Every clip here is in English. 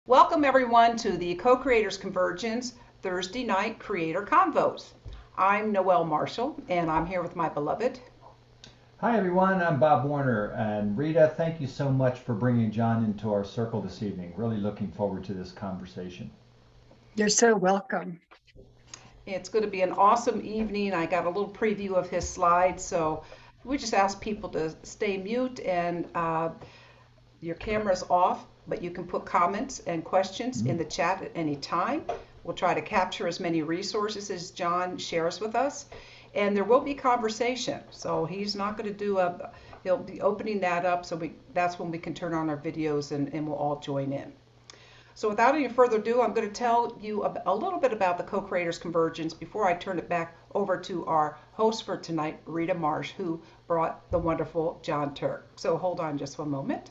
Welcome everyone to the Co-Creators Convergence Thursday Night Creator Convos. I'm Noelle Marshall and I'm here with my beloved. Hi everyone, I'm Bob Warner, and Rita, thank you so much for bringing Jon into our circle this evening. Really looking forward to this conversation. You're so welcome. It's going to be an awesome evening. I got a little preview of his slides, so we just ask people to stay mute and your camera's off, but you can put comments and questions in the chat at any time. We'll try to capture as many resources as Jon shares with us. And there will be conversation. So he's not going to do he'll be opening that up. So that's when we can turn on our videos and we'll all join in. So without any further ado, I'm going to tell you a little bit about the Co-Creators Convergence before I turn it back over to our host for tonight, Rita Marsh, who brought the wonderful Jon Turk. So hold on just one moment.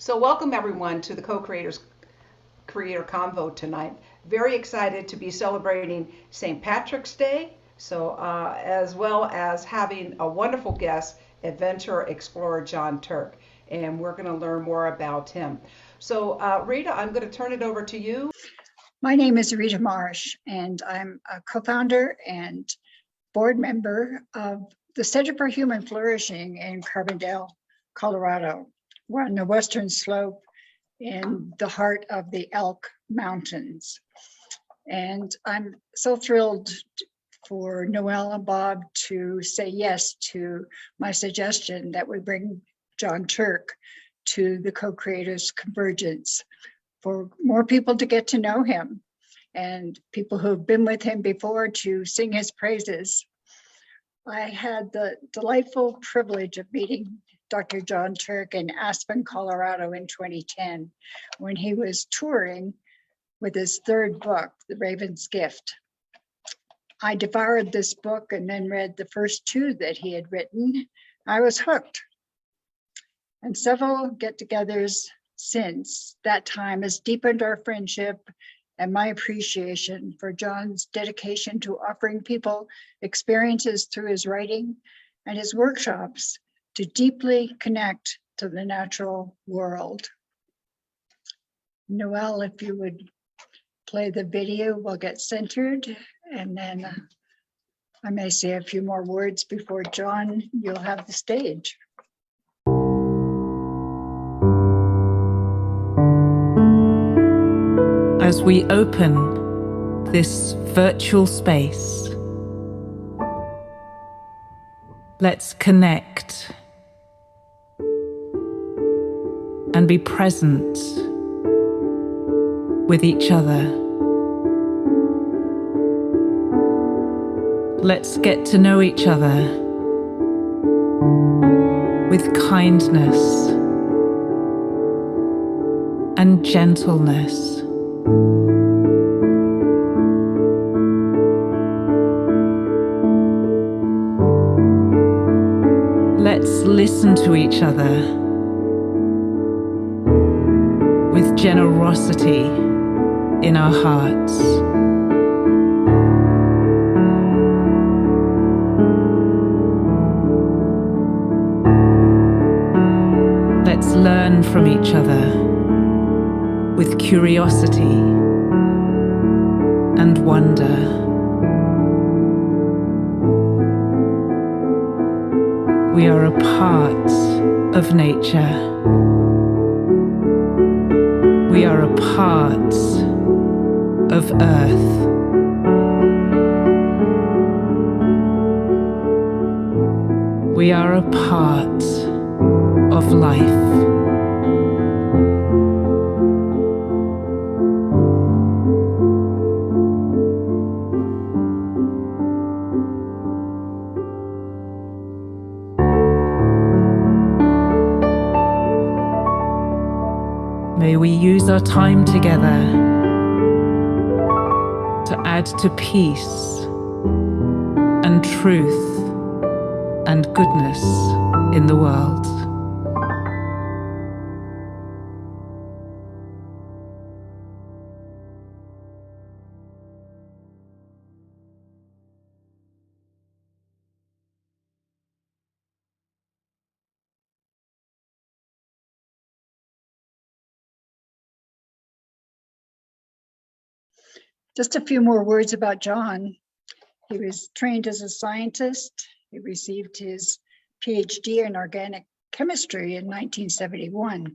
So welcome everyone to the Co-Creators Creator Convo tonight. Very excited to be celebrating St. Patrick's Day, so as well as having a wonderful guest, adventurer explorer Jon Turk, and we're going to learn more about him. So Rita, I'm going to turn it over to you. My name is Rita Marsh, and I'm a co-founder and board member of the Center for Human Flourishing in Carbondale, Colorado. We're on the western slope in the heart of the Elk Mountains. And I'm so thrilled for Noelle and Bob to say yes to my suggestion that we bring Jon Turk to the Co-Creators Convergence for more people to get to know him and people who've been with him before to sing his praises. I had the delightful privilege of meeting Dr. Jon Turk in Aspen, Colorado in 2010, when he was touring with his third book, The Raven's Gift. I devoured this book and then read the first two that he had written. I was hooked. And several get-togethers since that time has deepened our friendship and my appreciation for Jon's dedication to offering people experiences through his writing and his workshops to deeply connect to the natural world. Noelle, if you would play the video, we'll get centered, and then I may say a few more words before Jon, you'll have the stage. As we open this virtual space, let's connect and be present with each other. Let's get to know each other with kindness and gentleness. Let's listen to each other with generosity in our hearts. learn from each other with curiosity and wonder. We are a part of nature. We are a part of Earth. We are a part of life. May we use our time together to add to peace and truth and goodness in the world. Just a few more words about Jon. He was trained as a scientist. He received his PhD in organic chemistry in 1971.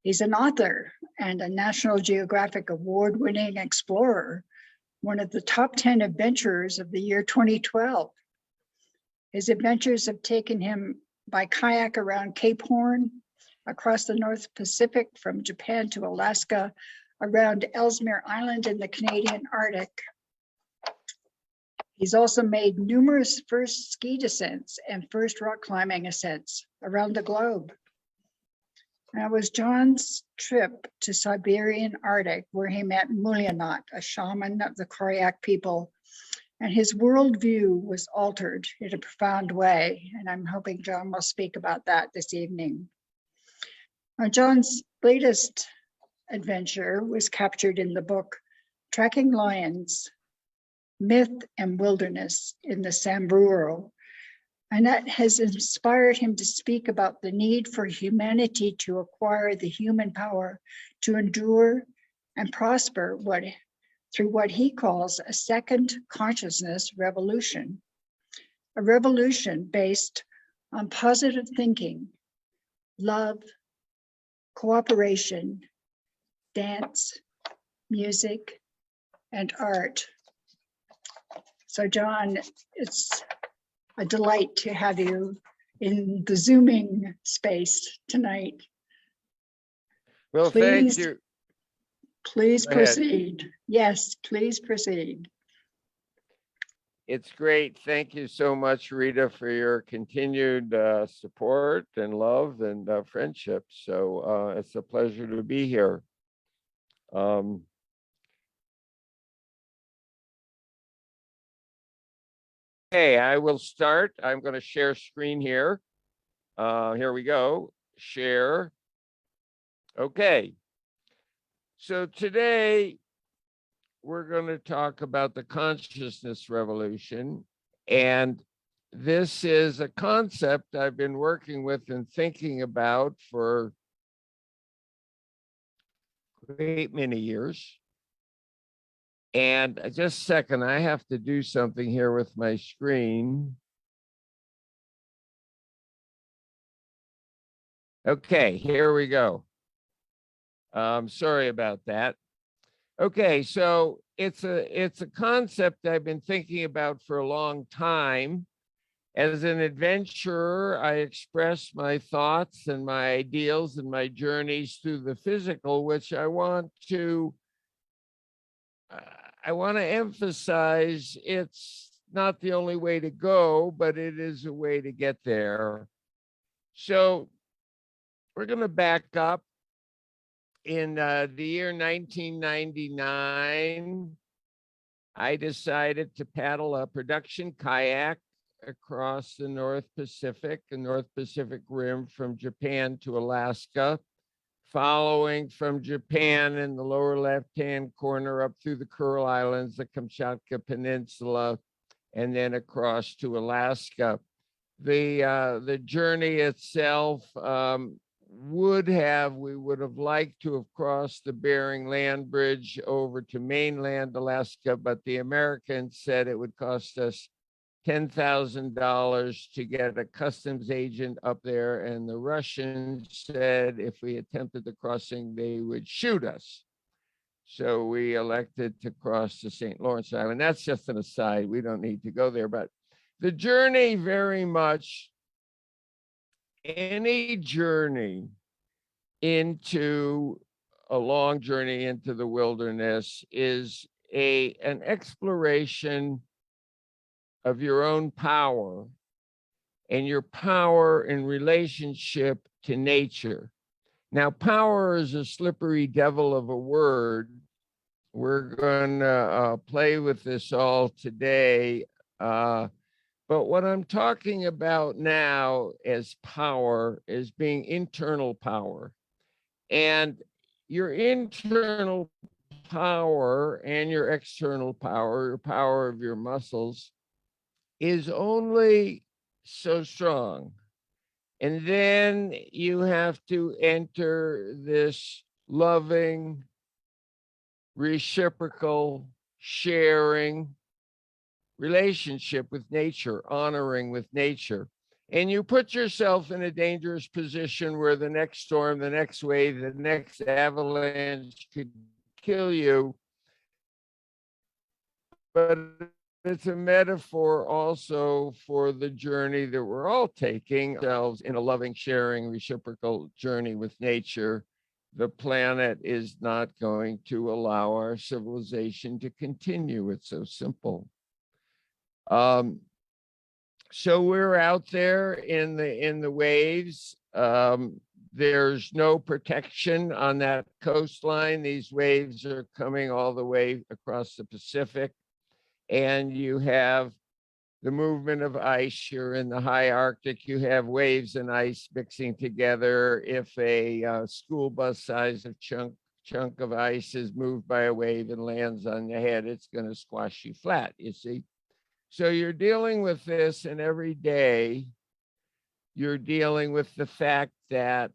He's an author and a National Geographic award-winning explorer, one of the top 10 adventurers of the year 2012. His adventures have taken him by kayak around Cape Horn, across the North Pacific from Japan to Alaska, around Ellsmere Island in the Canadian Arctic. He's also made numerous first ski descents and first rock climbing ascents around the globe. That was Jon's trip to Siberian Arctic, where he met Mulyanat, a shaman of the Koryak people, and his worldview was altered in a profound way. And I'm hoping Jon will speak about that this evening. Now, Jon's latest adventure was captured in the book Tracking Lions, Myth and Wilderness in the Samburu, and that has inspired him to speak about the need for humanity to acquire the human power to endure and prosper through what he calls a second consciousness revolution, a revolution based on positive thinking, love, cooperation, dance, music, and art. So Jon, it's a delight to have you in the Zooming space tonight. Well, thank you. Please Go ahead. proceed. Yes, please proceed. It's great. Thank you so much, Rita, for your continued support and love and friendship. So it's a pleasure to be here. Okay, I will start. I'm going to share screen here. Here we go. Share. Okay. So today we're going to talk about the consciousness revolution. And this is a concept I've been working with and thinking about for a great many years. And just a second, I have to do something here with my screen. Okay, here we go. Sorry about that. Okay, so it's a concept I've been thinking about for a long time. As an adventurer, I express my thoughts and my ideals and my journeys through the physical, which I want to emphasize it's not the only way to go, but it is a way to get there. So we're going to back up. In the year 1999, I decided to paddle a production kayak across the North Pacific Rim from Japan to Alaska, following from Japan in the lower left-hand corner up through the Kuril Islands, the Kamchatka Peninsula, and then across to Alaska. The journey itself we would have liked to have crossed the Bering Land Bridge over to mainland Alaska, but the Americans said it would cost us $10,000 to get a customs agent up there, and the Russians said if we attempted the crossing, they would shoot us. So we elected to cross the St. Lawrence Island. That's just an aside. We don't need to go there, but the journey very much, any journey into a long journey into the wilderness is an exploration of your own power and your power in relationship to nature. Now, power is a slippery devil of a word. We're going to play with this all today. But what I'm talking about now as power is being internal power. And your internal power and your external power, your power of your muscles, is only so strong. And then you have to enter this loving, reciprocal, sharing relationship with nature, honoring with nature. And you put yourself in a dangerous position where the next storm, the next wave, the next avalanche could kill you. But it's a metaphor also for the journey that we're all taking ourselves in a loving, sharing, reciprocal journey with nature. The planet is not going to allow our civilization to continue. It's so simple. So we're out there in the waves. There's no protection on that coastline. These waves are coming all the way across the Pacific. And you have the movement of ice. You're in the high Arctic. You have waves and ice mixing together. If a school bus size of chunk of ice is moved by a wave and lands on your head, it's going to squash you flat, you see. So you're dealing with this, and every day you're dealing with the fact that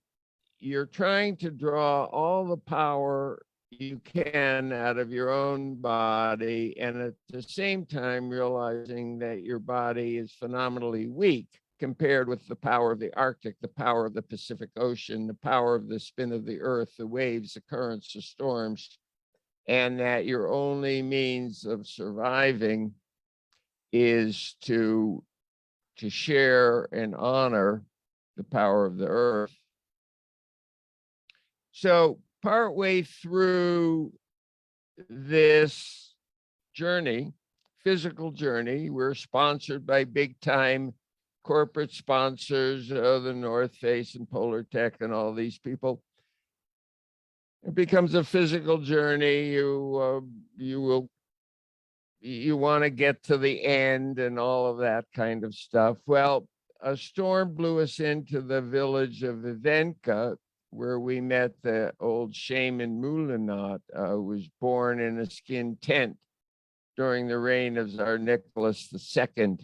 you're trying to draw all the power you can out of your own body, and at the same time realizing that your body is phenomenally weak compared with the power of the Arctic, the power of the Pacific Ocean, the power of the spin of the earth, the waves, the currents, the storms, and that your only means of surviving is to share and honor the power of the earth. So partway through this journey, physical journey, we're sponsored by big time corporate sponsors, the North Face and Polar Tech and all these people. It becomes a physical journey. You want to get to the end and all of that kind of stuff. Well, a storm blew us into the village of Vivenka, where we met the old shaman Mulanat, who was born in a skin tent during the reign of Tsar Nicholas II.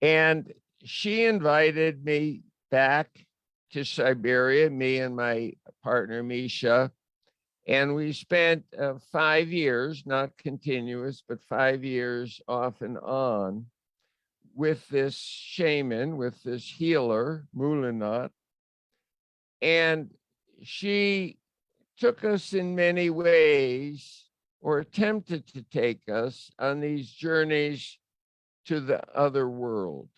And she invited me back to Siberia, me and my partner, Misha. And we spent 5 years, not continuous, but 5 years off and on with this shaman, with this healer, Mulanat. And she took us in many ways, or attempted to take us on these journeys to the other world.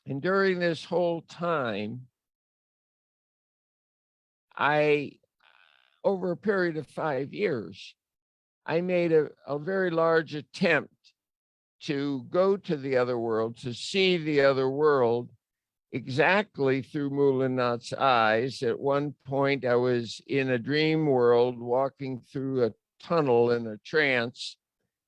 And during this whole time, over a period of 5 years, I made a very large attempt to go to the other world, to see the other world exactly through Mulanat's eyes. At one point, I was in a dream world, walking through a tunnel in a trance,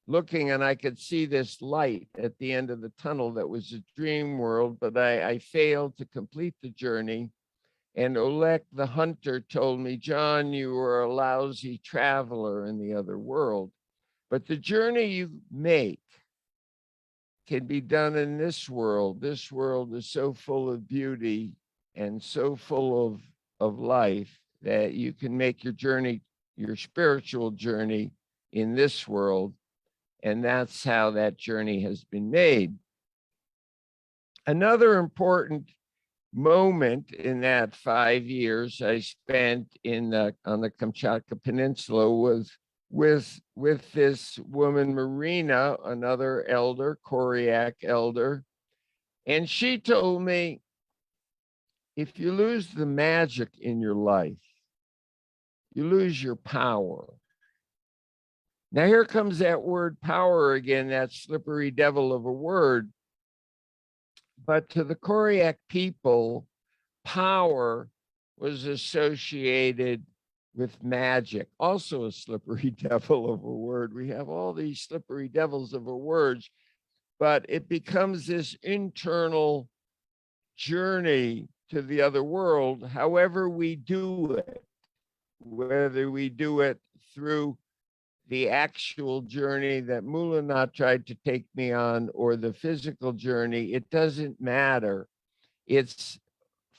looking, and I could see this light at the end of the tunnel that was a dream world, but I failed to complete the journey. And Oleg, the hunter, told me, John, you were a lousy traveler in the other world. But the journey you make can be done in this world. This world is so full of beauty and so full of life that you can make your journey, your spiritual journey in this world. And that's how that journey has been made. Another important moment in that 5 years I spent on the Kamchatka Peninsula was with this woman, Marina, another elder, Koryak elder. And she told me, if you lose the magic in your life, you lose your power. Now here comes that word power again, that slippery devil of a word. But to the Koryak people, power was associated with magic, also a slippery devil of a word. We have all these slippery devils of a words, but it becomes this internal journey to the other world, however we do it, whether we do it through the actual journey that Mulana tried to take me on or the physical journey, it doesn't matter. It's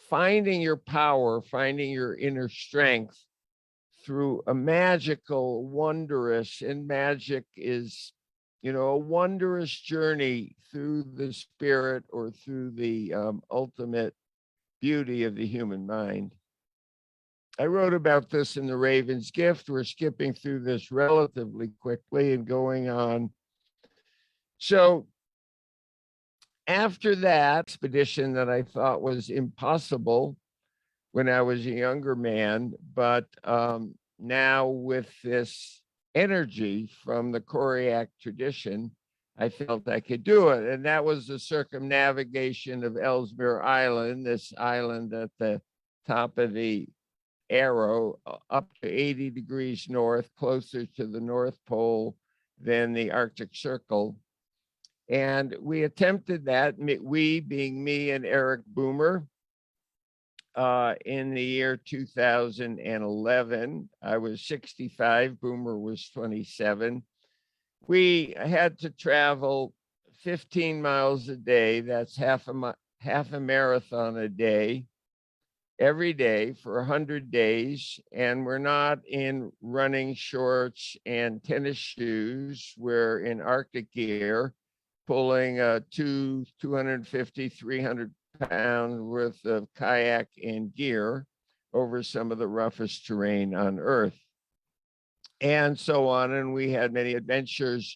finding your power, finding your inner strength through a magical, wondrous, and magic is, a wondrous journey through the spirit or through the ultimate beauty of the human mind. I wrote about this in The Raven's Gift. We're skipping through this relatively quickly and going on. So after that expedition that I thought was impossible when I was a younger man, but now with this energy from the Koryak tradition, I felt I could do it. And that was the circumnavigation of Ellsmere Island, this island at the top of the arrow, up to 80 degrees north, closer to the North Pole than the Arctic Circle. And we attempted that, we being me and Eric Boomer, in the year 2011. I was 65, Boomer was 27. We had to travel 15 miles a day. That's half a marathon a day, every day for 100 days. And we're not in running shorts and tennis shoes. We're in Arctic gear, pulling 250, 300 pounds worth of kayak and gear over some of the roughest terrain on Earth, and so on. And we had many adventures,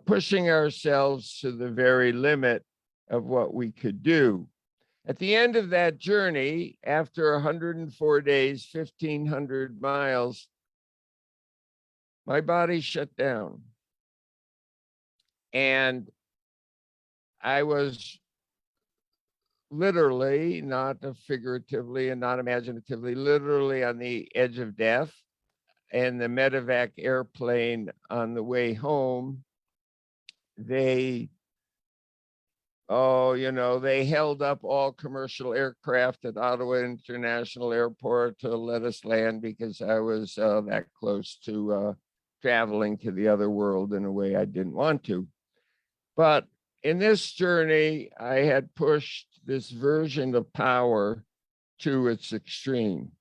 pushing ourselves to the very limit of what we could do. At the end of that journey, after 104 days, 1,500 miles, my body shut down. And I was literally, not figuratively and not imaginatively, literally on the edge of death. And the medevac airplane on the way home, they held up all commercial aircraft at Ottawa International Airport to let us land because I was that close to traveling to the other world in a way I didn't want to. But in this journey, I had pushed this version of power to its extreme.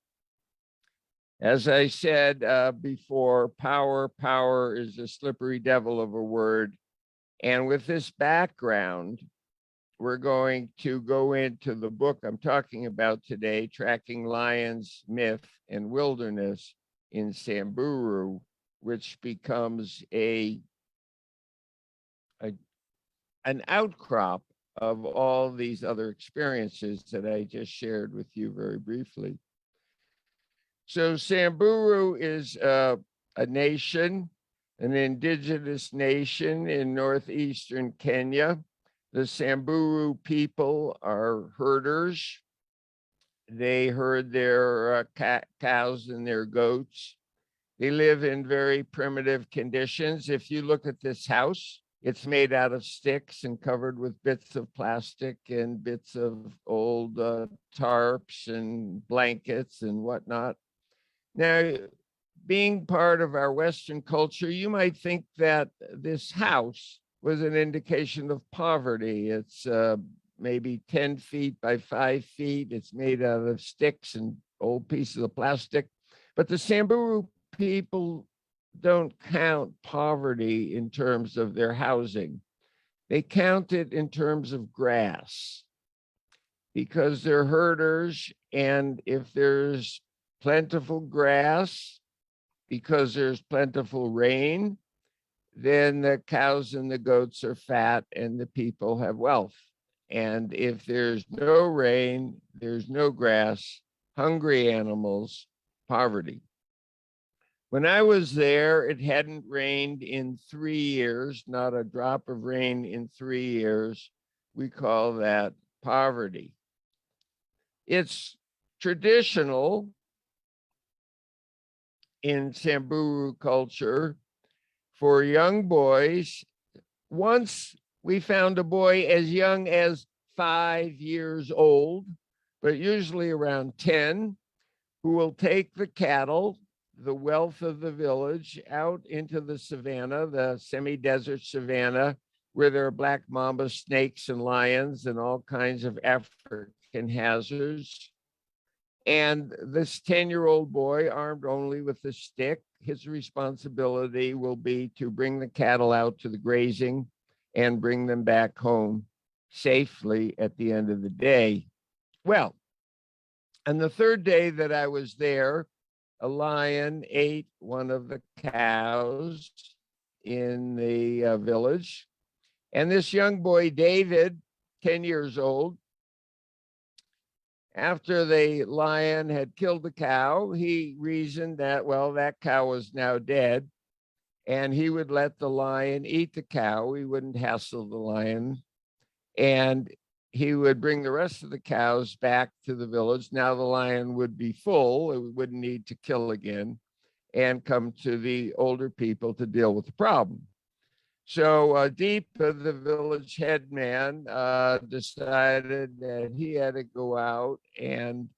As I said before, power is a slippery devil of a word. And with this background, we're going to go into the book I'm talking about today, Tracking Lions, Myth, and Wilderness in Samburu, which becomes an outcrop of all these other experiences that I just shared with you very briefly. So Samburu is a nation, an indigenous nation in northeastern Kenya. The Samburu people are herders. They herd their cows and their goats. They live in very primitive conditions. If you look at this house, it's made out of sticks and covered with bits of plastic and bits of old tarps and blankets and whatnot. Now, being part of our Western culture, you might think that this house was an indication of poverty. It's maybe 10 feet by 5 feet. It's made out of sticks and old pieces of plastic. But the Samburu people don't count poverty in terms of their housing. They count it in terms of grass because they're herders. And if there's plentiful grass, because there's plentiful rain, then the cows and the goats are fat and the people have wealth. And if there's no rain, there's no grass, hungry animals, poverty. When I was there, it hadn't rained in 3 years, not a drop of rain in 3 years. We call that poverty. It's traditional in Samburu culture for young boys. Once we found a boy as young as 5 years old, but usually around 10, who will take the cattle, the wealth of the village, out into the savanna, the semi-desert savanna, where there are black mamba snakes and lions and all kinds of African hazards. And this 10-year-old boy, armed only with a stick, his responsibility will be to bring the cattle out to the grazing and bring them back home safely at the end of the day. Well, on the third day that I was there, a lion ate one of the cows in the village. And this young boy, David, 10 years old, after the lion had killed the cow, he reasoned that, well, that cow was now dead, and he would let the lion eat the cow. He wouldn't hassle the lion, and he would bring the rest of the cows back to the village. Now the lion would be full, it wouldn't need to kill again, and come to the older people to deal with the problem. So Deepa, the village headman, decided that he had to go out, and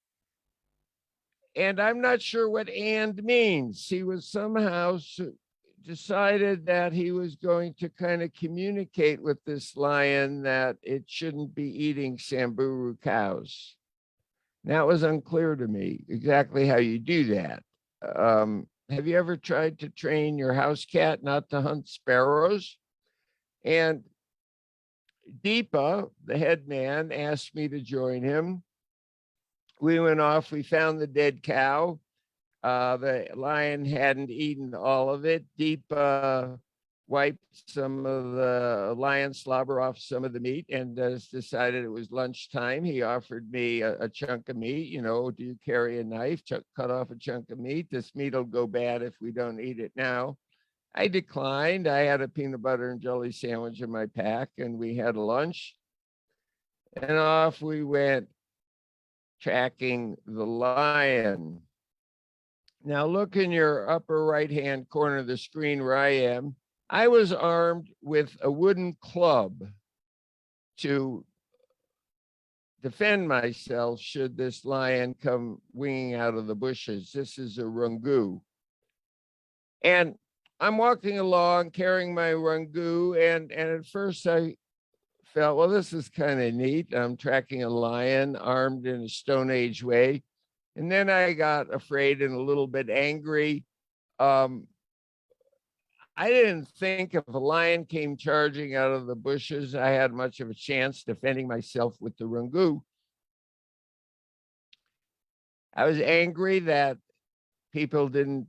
I'm not sure what "and" means. He was somehow decided that he was going to kind of communicate with this lion that it shouldn't be eating Samburu cows. Now, it was unclear to me exactly how you do that. Have you ever tried to train your house cat not to hunt sparrows? And Deepa, the head man, asked me to join him. We went off, we found the dead cow. The lion hadn't eaten all of it. Deepa wiped some of the lion slobber off some of the meat and decided it was lunchtime. He offered me a chunk of meat. You know, do you carry a knife? Cut off a chunk of meat. This meat will go bad if we don't eat it now. I declined. I had a peanut butter and jelly sandwich in my pack, and we had a lunch. And off we went, tracking the lion. Now look in your upper right-hand corner of the screen where I am. I was armed with a wooden club to defend myself should this lion come winging out of the bushes. This is a rungu. And I'm walking along carrying my rungu, and at first I felt, well, this is kind of neat. I'm tracking a lion armed in a Stone Age way. And then I got afraid and a little bit angry. I didn't think if a lion came charging out of the bushes, I had much of a chance defending myself with the rungu. I was angry that people didn't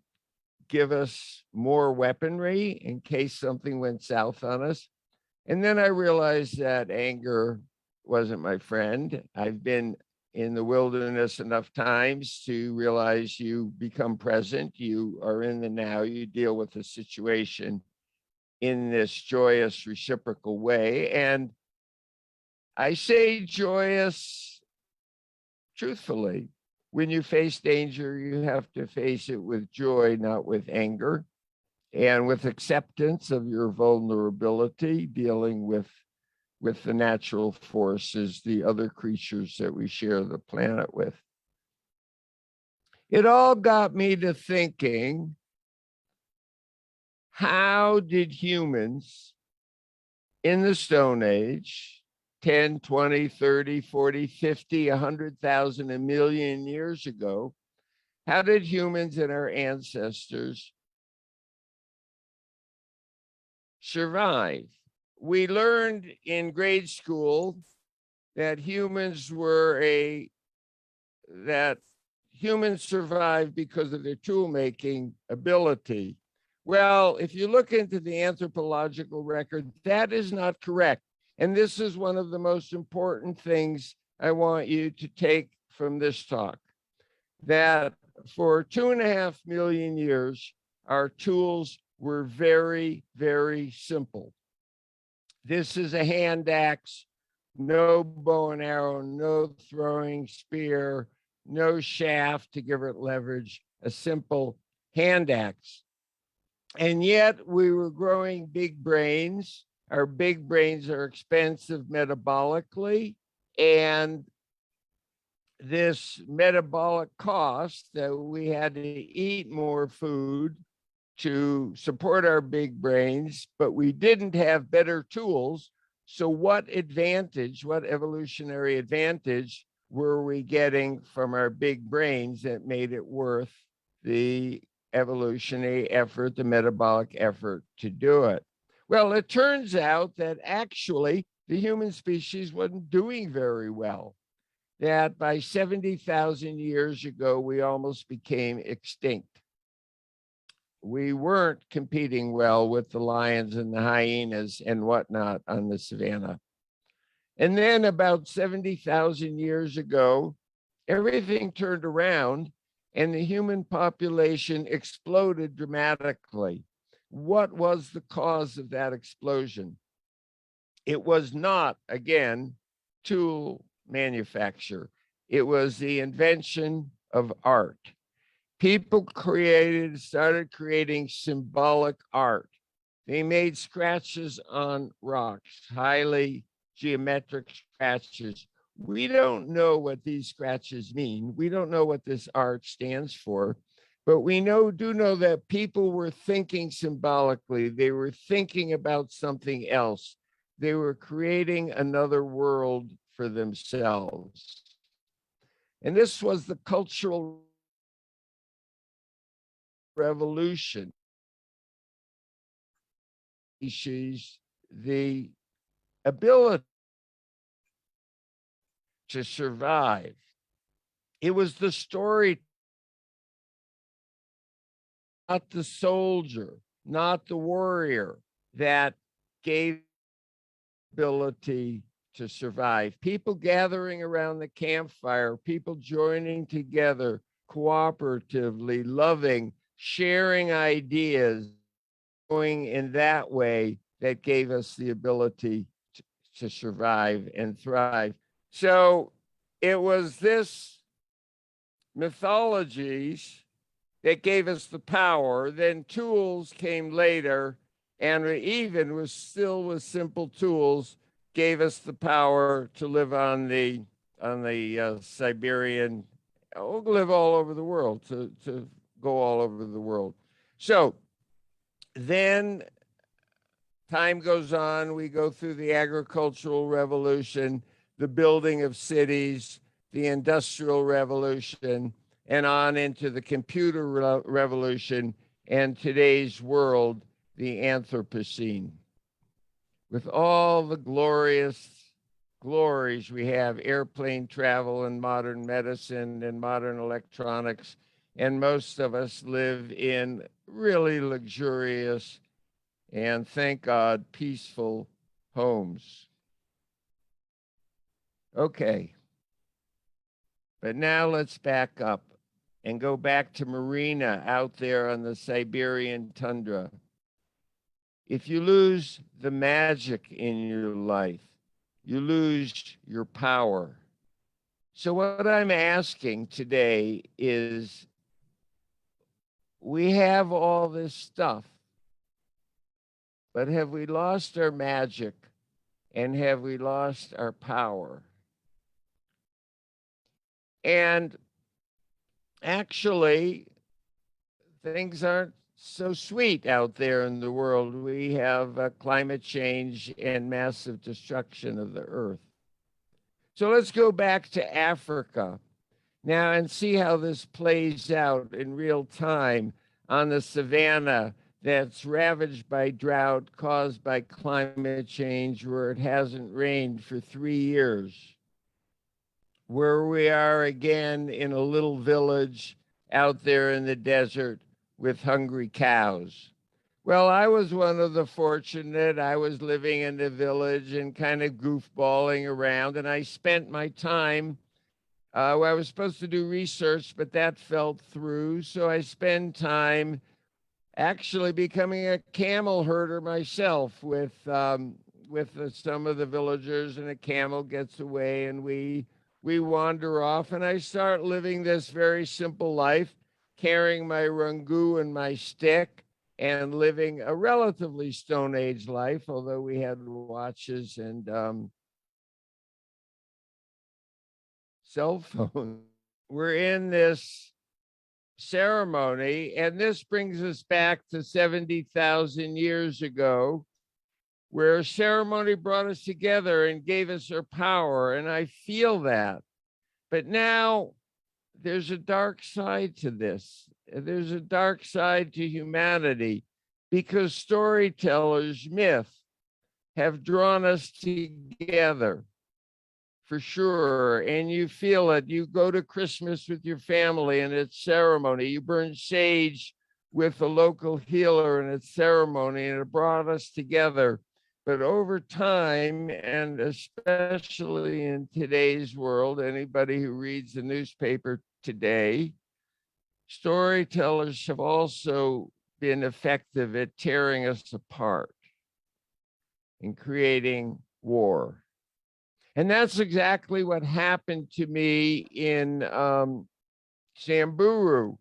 give us more weaponry in case something went south on us. And then I realized that anger wasn't my friend. I've been in the wilderness enough times to realize you become present, you are in the now, you deal with the situation in this joyous reciprocal way. And I say joyous truthfully. When you face danger, you have to face it with joy, not with anger, and with acceptance of your vulnerability, dealing with the natural forces, the other creatures that we share the planet with. It all got me to thinking, how did humans in the Stone Age, 10, 20, 30, 40, 50, 100,000, a million years ago, how did humans and our ancestors survive? We learned in grade school that humans survived because of their tool-making ability. Well, if you look into the anthropological record, that is not correct. And this is one of the most important things I want you to take from this talk, that for 2.5 million years, our tools were very, very simple. This is a hand axe, no bow and arrow, no throwing spear, no shaft to give it leverage, a simple hand axe. And yet we were growing big brains. Our big brains are expensive metabolically, and this metabolic cost that we had to eat more food to support our big brains, but we didn't have better tools. So what evolutionary advantage were we getting from our big brains that made it worth the evolutionary effort, the metabolic effort to do it? Well, it turns out that actually the human species wasn't doing very well, that by 70,000 years ago, we almost became extinct. We weren't competing well with the lions and the hyenas and whatnot on the savanna. And then about 70,000 years ago, everything turned around and the human population exploded dramatically. What was the cause of that explosion? It was not, again, tool manufacture. It was the invention of art. People started creating symbolic art. They made scratches on rocks, highly geometric scratches. We don't know what these scratches mean. We don't know what this art stands for, but we do know that people were thinking symbolically. They were thinking about something else. They were creating another world for themselves. And this was the cultural revolution. The ability to survive. It was the story, not the soldier, not the warrior, that gave ability to survive. People gathering around the campfire, people joining together cooperatively, loving, sharing ideas, going in that way that gave us the ability to survive and thrive. So it was this mythologies that gave us the power. Then tools came later, and even with simple tools, gave us the power to live on the Siberian, live all over the world, to go all over the world. So then time goes on, we go through the agricultural revolution, the building of cities, the industrial revolution, and on into the computer revolution, and today's world, the Anthropocene. With all the glories we have, airplane travel and modern medicine and modern electronics, and most of us live in really luxurious and, thank God, peaceful homes. Okay, but now let's back up and go back to Marina out there on the Siberian tundra. If you lose the magic in your life, you lose your power. So what I'm asking today is, we have all this stuff, but have we lost our magic and have we lost our power? And actually, things aren't so sweet out there in the world. We have climate change and massive destruction of the earth. So let's go back to Africa now and see how this plays out in real time on the savanna that's ravaged by drought caused by climate change, where it hasn't rained for 3 years. Where we are again in a little village out there in the desert with hungry cows. Well, I was one of the fortunate. I was living in the village and kind of goofballing around, and I spent my time. I was supposed to do research, but that fell through. So I spend time actually becoming a camel herder myself with some of the villagers, and a camel gets away, and we wander off, and I start living this very simple life, carrying my rungu and my stick, and living a relatively Stone Age life, although we had watches and cell phones. We're in this ceremony, and this brings us back to 70,000 years ago, where ceremony brought us together and gave us our power, and I feel that. But now there's a dark side to this. There's a dark side to humanity, because storytellers, myth, have drawn us together for sure. And you feel it. You go to Christmas with your family and it's ceremony. You burn sage with a local healer and it's ceremony, and it brought us together. But over time, and especially in today's world, anybody who reads the newspaper today, storytellers have also been effective at tearing us apart and creating war. And that's exactly what happened to me in Samburu.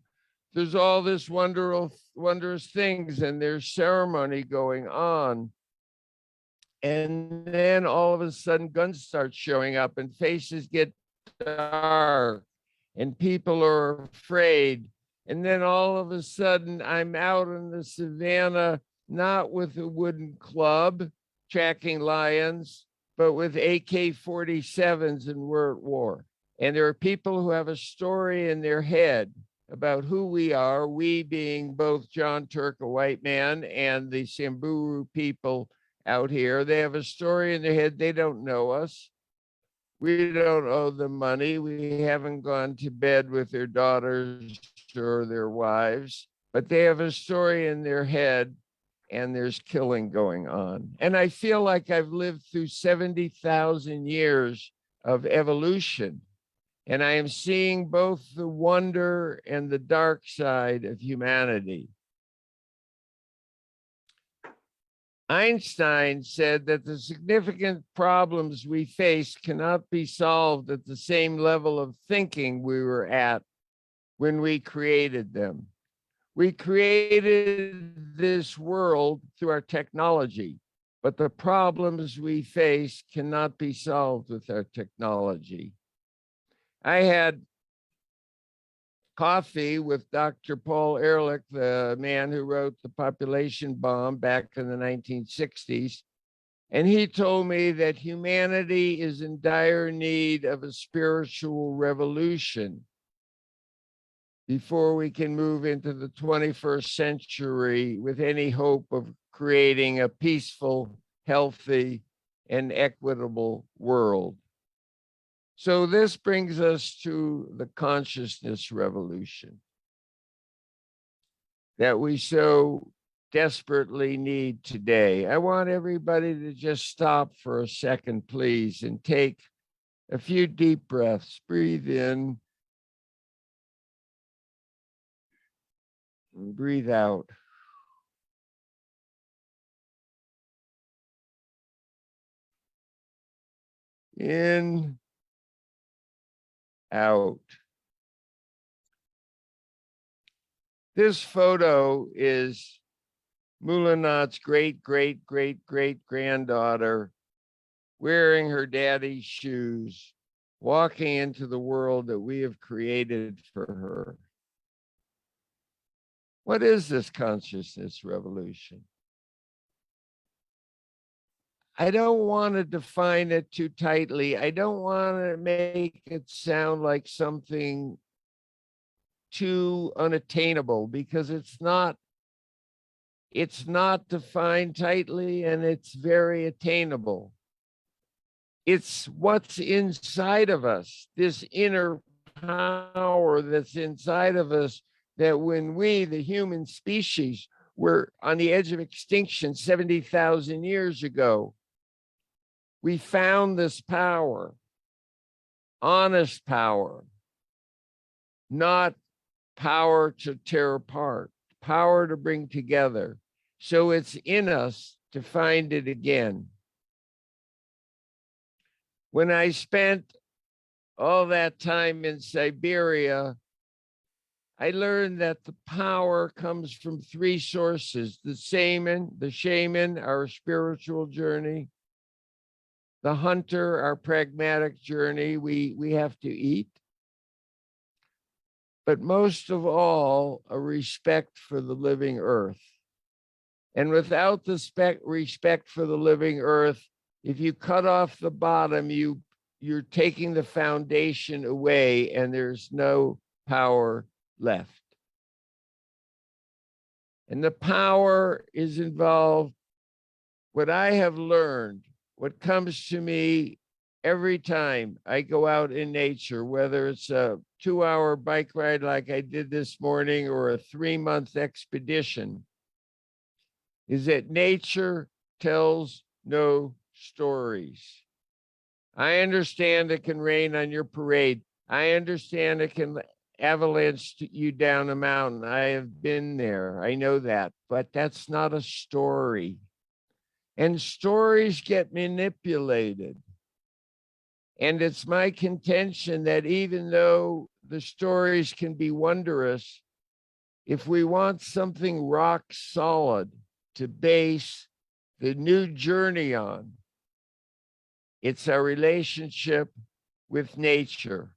There's all this wondrous things, and there's ceremony going on. And then all of a sudden, guns start showing up, and faces get dark, and people are afraid. And then all of a sudden, I'm out in the savannah, not with a wooden club tracking lions, but with AK-47s, and we're at war. And there are people who have a story in their head about who we are, we being both Jon Turk, a white man, and the Samburu people out here. They have a story in their head. They don't know us. We don't owe them money. We haven't gone to bed with their daughters or their wives, but they have a story in their head, and there's killing going on. And I feel like I've lived through 70,000 years of evolution, and I am seeing both the wonder and the dark side of humanity. Einstein said that the significant problems we face cannot be solved at the same level of thinking we were at when we created them. We created this world through our technology, but the problems we face cannot be solved with our technology. I had coffee with Dr. Paul Ehrlich, the man who wrote The Population Bomb back in the 1960s. And he told me that humanity is in dire need of a spiritual revolution before we can move into the 21st century with any hope of creating a peaceful, healthy, and equitable world. So this brings us to the consciousness revolution that we so desperately need today. I want everybody to just stop for a second, please, and take a few deep breaths. Breathe in and breathe out. In, out. This photo is Moulinat's great-great-great-great-granddaughter wearing her daddy's shoes, walking into the world that we have created for her. What is this consciousness revolution? I don't want to define it too tightly. I don't want to make it sound like something too unattainable, because it's not defined tightly, and it's very attainable. It's what's inside of us, this inner power that's inside of us, that when we, the human species, were on the edge of extinction 70,000 years ago, we found this power, honest power, not power to tear apart, power to bring together. So it's in us to find it again. When I spent all that time in Siberia, I learned that the power comes from three sources: the shaman, our spiritual journey; the hunter, our pragmatic journey, we have to eat; but most of all, a respect for the living earth. And without the respect for the living earth, if you cut off the bottom, you're taking the foundation away, and there's no power left. And the power is involved. What I have learned, what comes to me every time I go out in nature, whether it's a 2-hour bike ride like I did this morning or a 3-month expedition, is that nature tells no stories. I understand it can rain on your parade. I understand it can avalanche you down a mountain. I have been there. I know that, but that's not a story. And stories get manipulated. And it's my contention that even though the stories can be wondrous, if we want something rock solid to base the new journey on, it's our relationship with nature.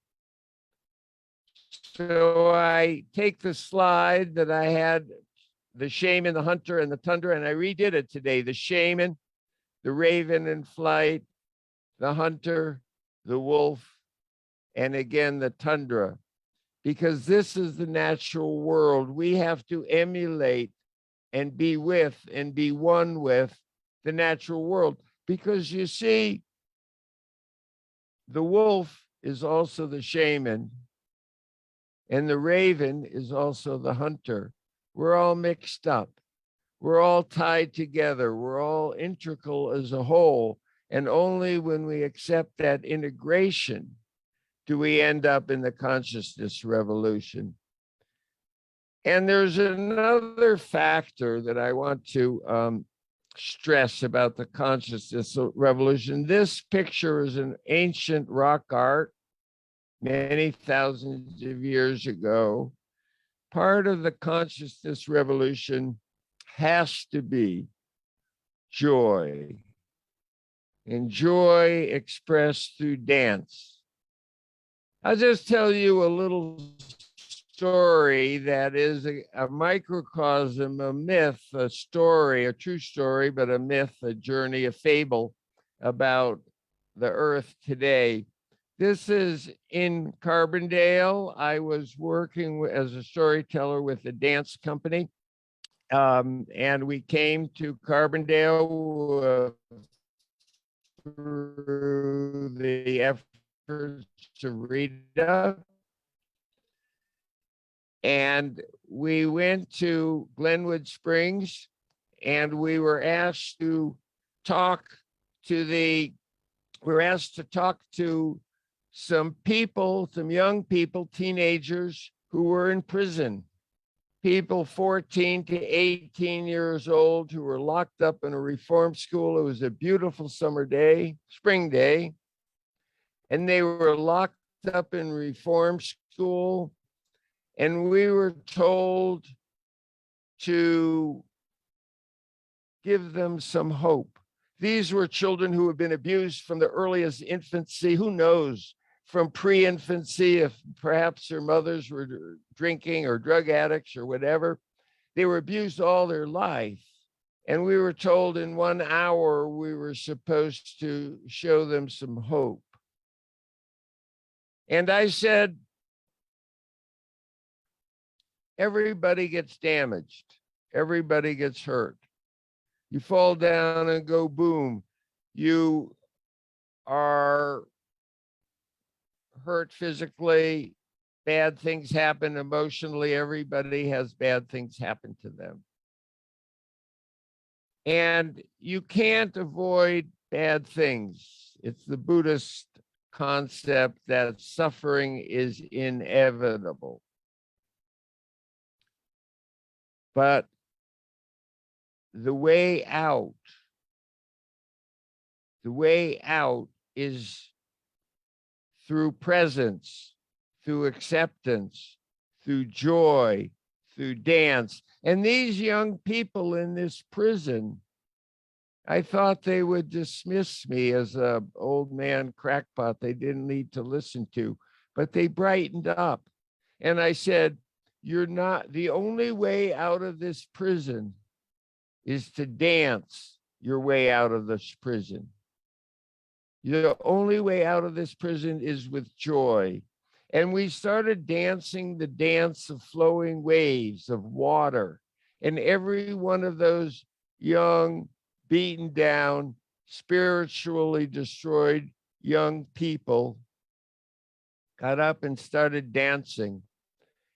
So I take the slide that I had, the shaman, the hunter, and the tundra, and I redid it today. The shaman, the raven in flight, the hunter, the wolf, and again, the tundra. Because this is the natural world. We have to emulate and be with and be one with the natural world. Because you see, the wolf is also the shaman, and the raven is also the hunter. We're all mixed up. We're all tied together. We're all integral as a whole. And only when we accept that integration do we end up in the consciousness revolution. And there's another factor that I want to stress about the consciousness revolution. This picture is an ancient rock art, many thousands of years ago. Part of the consciousness revolution has to be joy, and joy expressed through dance. I'll just tell you a little story that is a microcosm, a myth, a story, a true story, but a myth, a journey, a fable about the earth today. This is in Carbondale. I was working as a storyteller with a dance company, and we came to Carbondale through the efforts of Rita. And we went to Glenwood Springs, and we were asked to talk to some people, some young people, teenagers who were in prison, people 14 to 18 years old who were locked up in a reform school. It was a beautiful summer day, spring day, and they were locked up in reform school. And we were told to give them some hope. These were children who had been abused from the earliest infancy. Who knows, from pre-infancy, if perhaps their mothers were drinking or drug addicts or whatever. they were abused all their life. And we were told in 1 hour we were supposed to show them some hope. And I said, everybody gets damaged. Everybody gets hurt. You fall down and go boom. You are hurt physically. Bad things happen emotionally. Everybody has bad things happen to them. And you can't avoid bad things. It's the Buddhist concept that suffering is inevitable. But the way out is through presence, through acceptance, through joy, through dance. And these young people in this prison, I thought they would dismiss me as an old man crackpot they didn't need to listen to, but they brightened up. And I said, you're not, the only way out of this prison is to dance your way out of this prison. The only way out of this prison is with joy. And we started dancing the dance of flowing waves of water. And every one of those young, beaten down, spiritually destroyed young people got up and started dancing.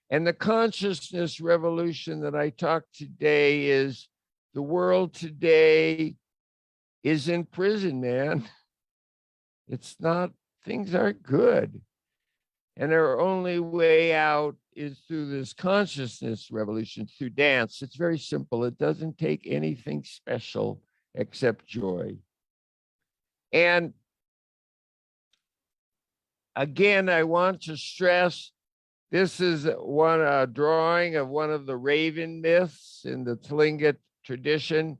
And the consciousness revolution that I talked today is the world today is in prison, man. It's not, things aren't good. And our only way out is through this consciousness revolution, through dance. It's very simple. It doesn't take anything special except joy. And again, I want to stress, this is a drawing of one of the raven myths in the Tlingit tradition.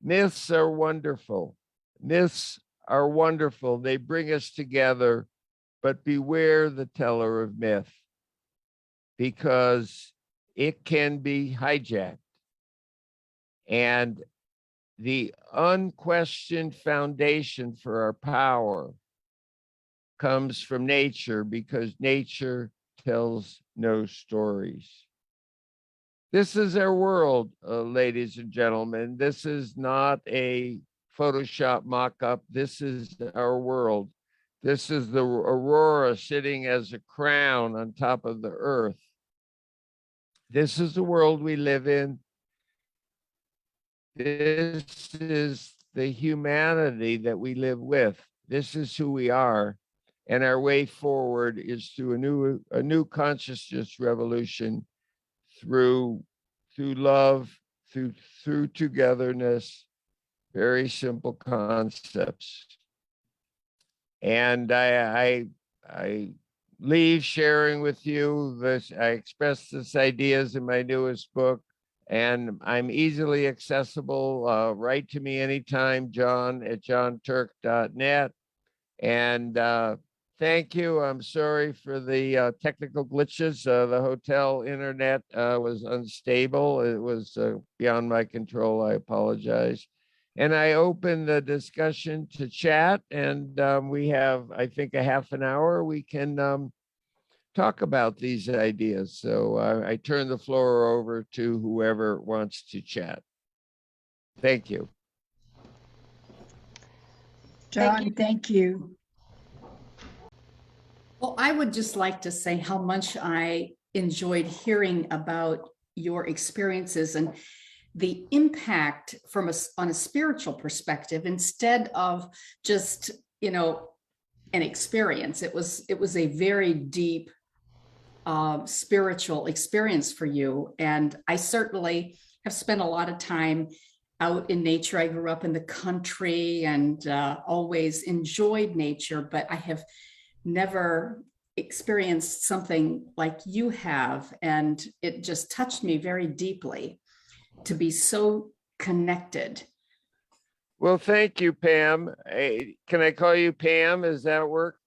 Myths are wonderful. Myths are wonderful. They bring us together, but beware the teller of myth, because it can be hijacked. And the unquestioned foundation for our power comes from nature, because nature tells no stories. This is our world, ladies and gentlemen. This is not a Photoshop mock-up. This is our world. This is the aurora sitting as a crown on top of the earth. This is the world we live in. This is the humanity that we live with. This is who we are. And our way forward is through a new consciousness revolution, through love, through togetherness, very simple concepts. And I leave sharing with you this. I express these ideas in my newest book, and I'm easily accessible. Write to me anytime, Jon@jonturk.net. And thank you. I'm sorry for the technical glitches. The hotel internet was unstable. It was beyond my control. I apologize. And I open the discussion to chat, and we have, I think, a half an hour. We can talk about these ideas. So I turn the floor over to whoever wants to chat. Thank you. John, thank you. Well, I would just like to say how much I enjoyed hearing about your experiences and the impact from on a spiritual perspective, instead of just, an experience. It was a very deep spiritual experience for you. And I certainly have spent a lot of time out in nature. I grew up in the country and always enjoyed nature, but I have never experienced something like you have. And it just touched me very deeply to be so connected. Well, thank you, Pam. Can I call you Pam? Does that work?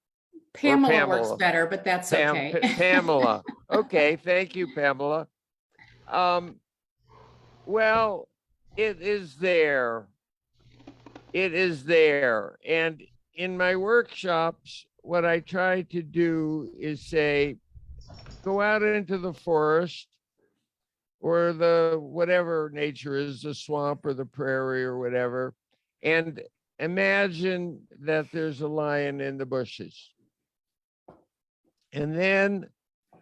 Pamela works better, but that's okay. Pamela. Okay, thank you, Pamela. Well, it is there. It is there. And in my workshops, what I try to do is say, go out into the forest or the whatever nature is, the swamp or the prairie or whatever, and imagine that there's a lion in the bushes. And then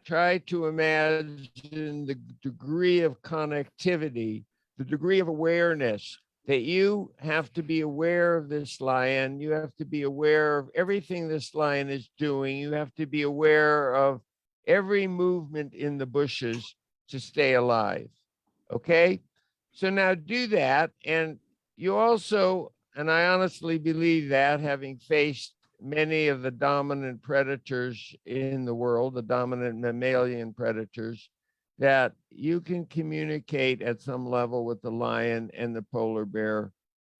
try to imagine the degree of connectivity, the degree of awareness that you have to be aware of this lion. You have to be aware of everything this lion is doing. You have to be aware of every movement in the bushes to stay alive. Okay? So now do that. And you also, and I honestly believe that, having faced many of the dominant predators in the world, the dominant mammalian predators, that you can communicate at some level with the lion and the polar bear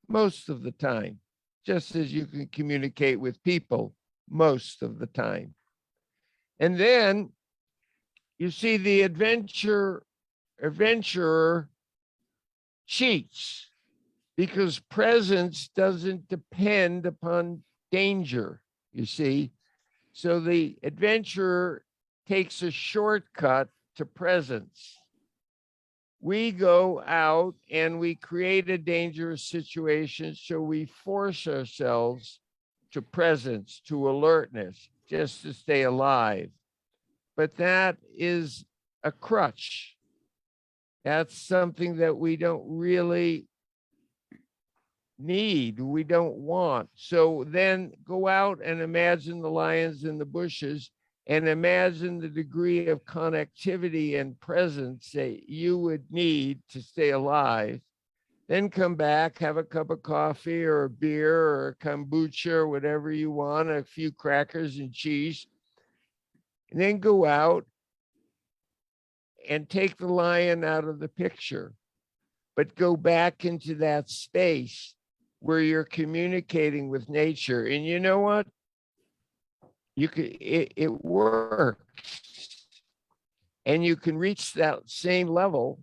most of the time, just as you can communicate with people most of the time. And then you see the adventurer cheats because presence doesn't depend upon danger, you see. So the adventurer takes a shortcut to presence. We go out and we create a dangerous situation, so we force ourselves to presence, to alertness, just to stay alive. But that is a crutch. That's something that we don't really need, we don't want. So then go out and imagine the lions in the bushes and imagine the degree of connectivity and presence that you would need to stay alive. Then come back, have a cup of coffee or a beer or a kombucha or whatever you want, a few crackers and cheese, and then go out and take the lion out of the picture, but go back into that space where you're communicating with nature. And you know what? You could, it works. And you can reach that same level.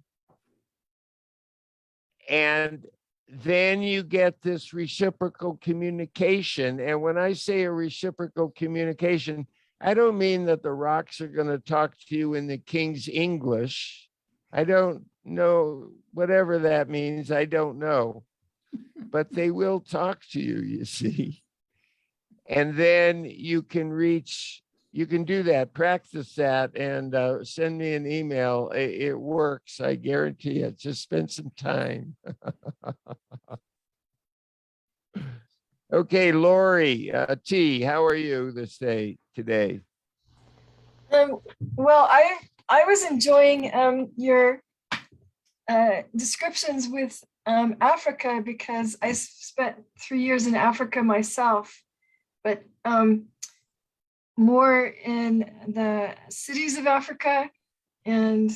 And then you get this reciprocal communication. And when I say a reciprocal communication, I don't mean that the rocks are going to talk to you in the King's English. I don't know, whatever that means, I don't know. But they will talk to you, you see. And then you can reach, you can do that, practice that, and send me an email. It works, I guarantee it. Just spend some time. Okay, Lori T, how are you today? Well, I was enjoying your descriptions with Africa, because I spent 3 years in Africa myself, but more in the cities of Africa, and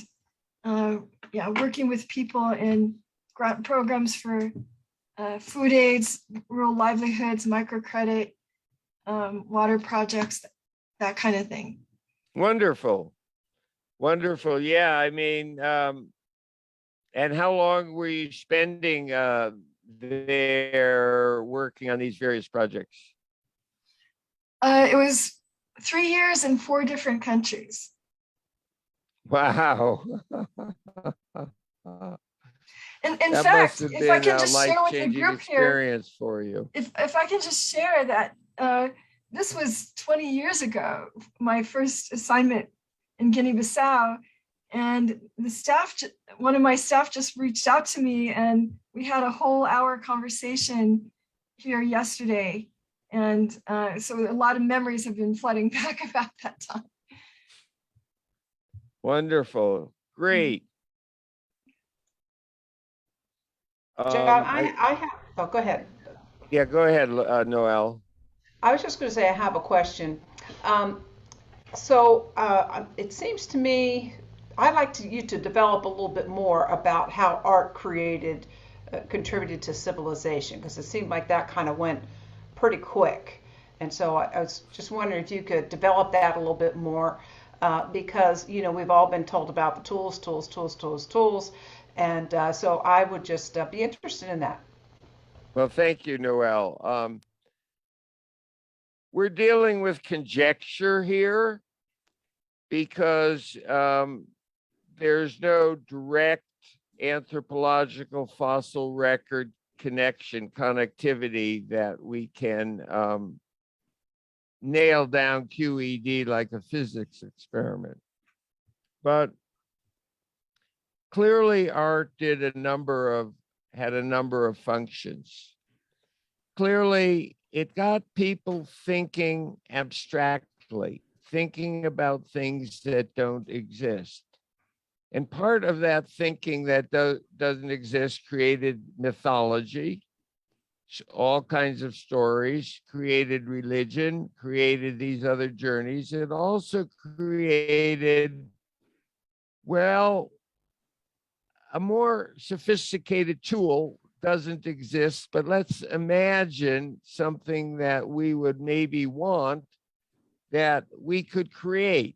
yeah, working with people in grant programs for food aids, rural livelihoods, microcredit, water projects, that kind of thing. Wonderful. Wonderful. Yeah, I mean, and how long were you spending there working on these various projects? It was 3 years in 4 different countries. Wow. And in That fact, must have if I been can a just share with the life-changing group here, experience for you. if I can just share that this was 20 years ago, my first assignment in Guinea-Bissau, and the staff, one of my staff just reached out to me, and we had a whole hour conversation here yesterday. And so a lot of memories have been flooding back about that time. Wonderful. Great. John, I have, oh, go ahead. Yeah, go ahead, Noel. I was just going to say I have a question. It seems to me, I'd like you to develop a little bit more about how art contributed to civilization, because it seemed like that kind of went pretty quick. And so I was just wondering if you could develop that a little bit more, because, you know, we've all been told about the tools, And so I would just be interested in that. Well, thank you, Noel. We're dealing with conjecture here because there's no direct anthropological fossil record connectivity that we can nail down QED like a physics experiment. But clearly art had a number of functions. Clearly it got people thinking abstractly, thinking about things that don't exist. And part of that thinking that doesn't exist created mythology, all kinds of stories, created religion, created these other journeys. It also created, well, a more sophisticated tool doesn't exist, but let's imagine something that we would maybe want that we could create.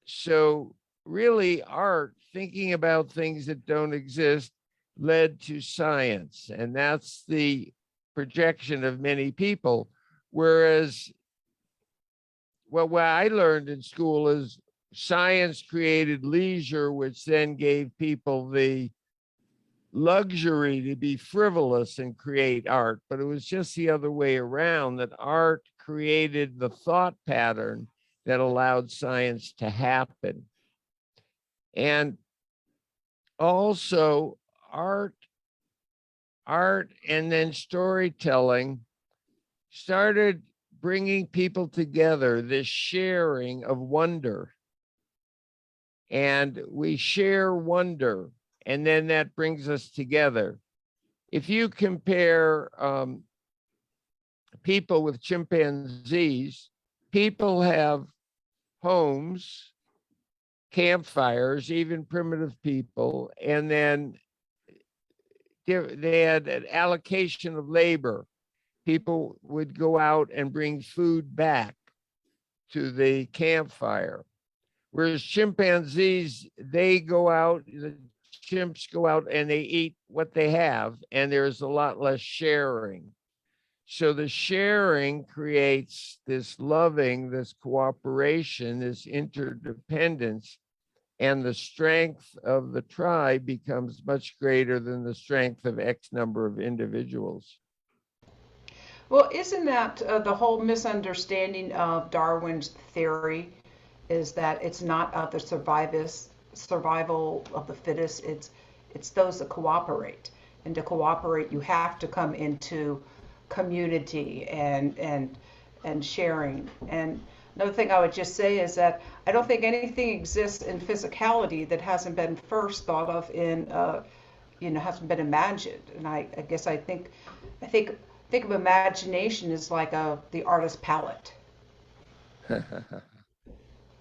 So really art, thinking about things that don't exist, led to science. And that's the projection of many people. Whereas what I learned in school is science created leisure, which then gave people the luxury to be frivolous and create art. But it was just the other way around, that art created the thought pattern that allowed science to happen. And also art and then storytelling started bringing people together, this sharing of wonder. And we share wonder, and then that brings us together. If you compare people with chimpanzees, people have homes, campfires, even primitive people, and then they had an allocation of labor. People would go out and bring food back to the campfire. Whereas chimpanzees, they go out, the chimps go out and they eat what they have, and there's a lot less sharing. So the sharing creates this loving, this cooperation, this interdependence, and the strength of the tribe becomes much greater than the strength of X number of individuals. Well, isn't that the whole misunderstanding of Darwin's theory is that it's not the survival of the fittest, it's those that cooperate. And to cooperate, you have to come into community and sharing. And another thing I would just say is that I don't think anything exists in physicality that hasn't been first thought of in hasn't been imagined. And I guess I think of imagination as like the artist's palette.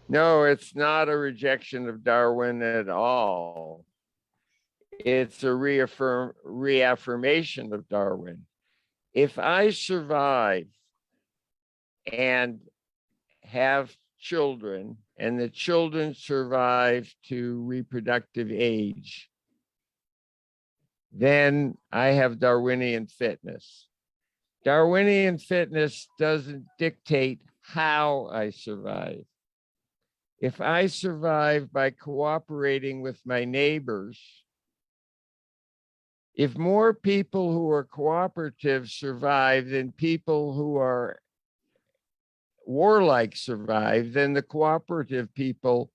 No, it's not a rejection of Darwin at all. It's a reaffirmation of Darwin. If I survive and have children, and the children survive to reproductive age, then I have Darwinian fitness. Darwinian fitness doesn't dictate how I survive. If I survive by cooperating with my neighbors, if more people who are cooperative survive than people who are warlike survive, then the cooperative people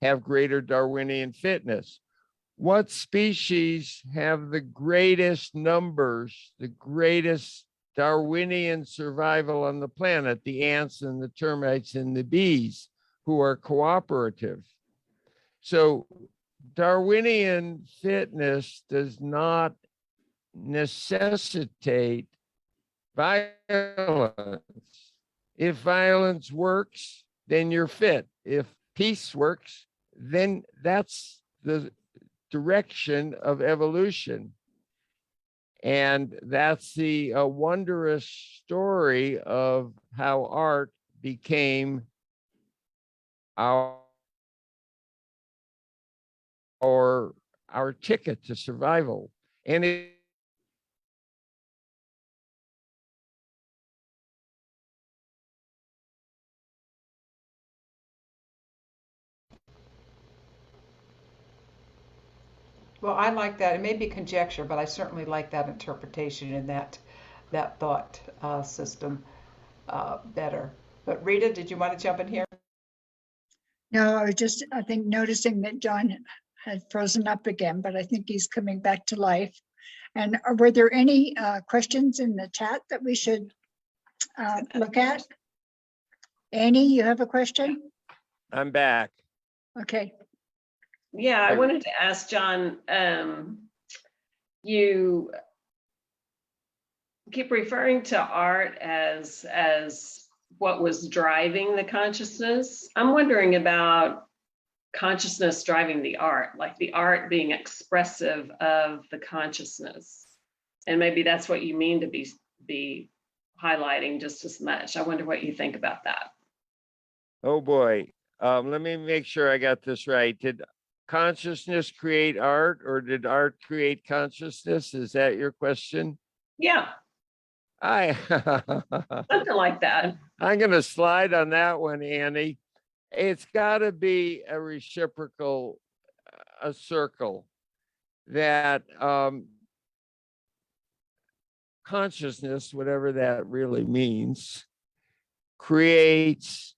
have greater Darwinian fitness. What species have the greatest numbers, the greatest Darwinian survival on the planet? The ants and the termites and the bees, who are cooperative. So Darwinian fitness does not necessitate violence. If violence works, then you're fit. If peace works, then that's the direction of evolution. And that's the wondrous story of how art became our our ticket to survival. And Well, I like that. It may be conjecture, but I certainly like that interpretation and that thought system better. But Rita, did you want to jump in here? No, I was just, I think, noticing that John had frozen up again, but I think he's coming back to life. And were there any questions in the chat that we should look at? Annie, you have a question? I'm back. Okay. Yeah, I wanted to ask John, you keep referring to art as what was driving the consciousness. I'm wondering about consciousness driving the art, like the art being expressive of the consciousness. And maybe that's what you mean to be highlighting just as much. I wonder what you think about that. Oh boy. Let me make sure I got this right. Did consciousness create art, or did art create consciousness? Is that your question? Yeah, something like that. I'm going to slide on that one, Annie. It's got to be a reciprocal, a circle that consciousness, whatever that really means, creates.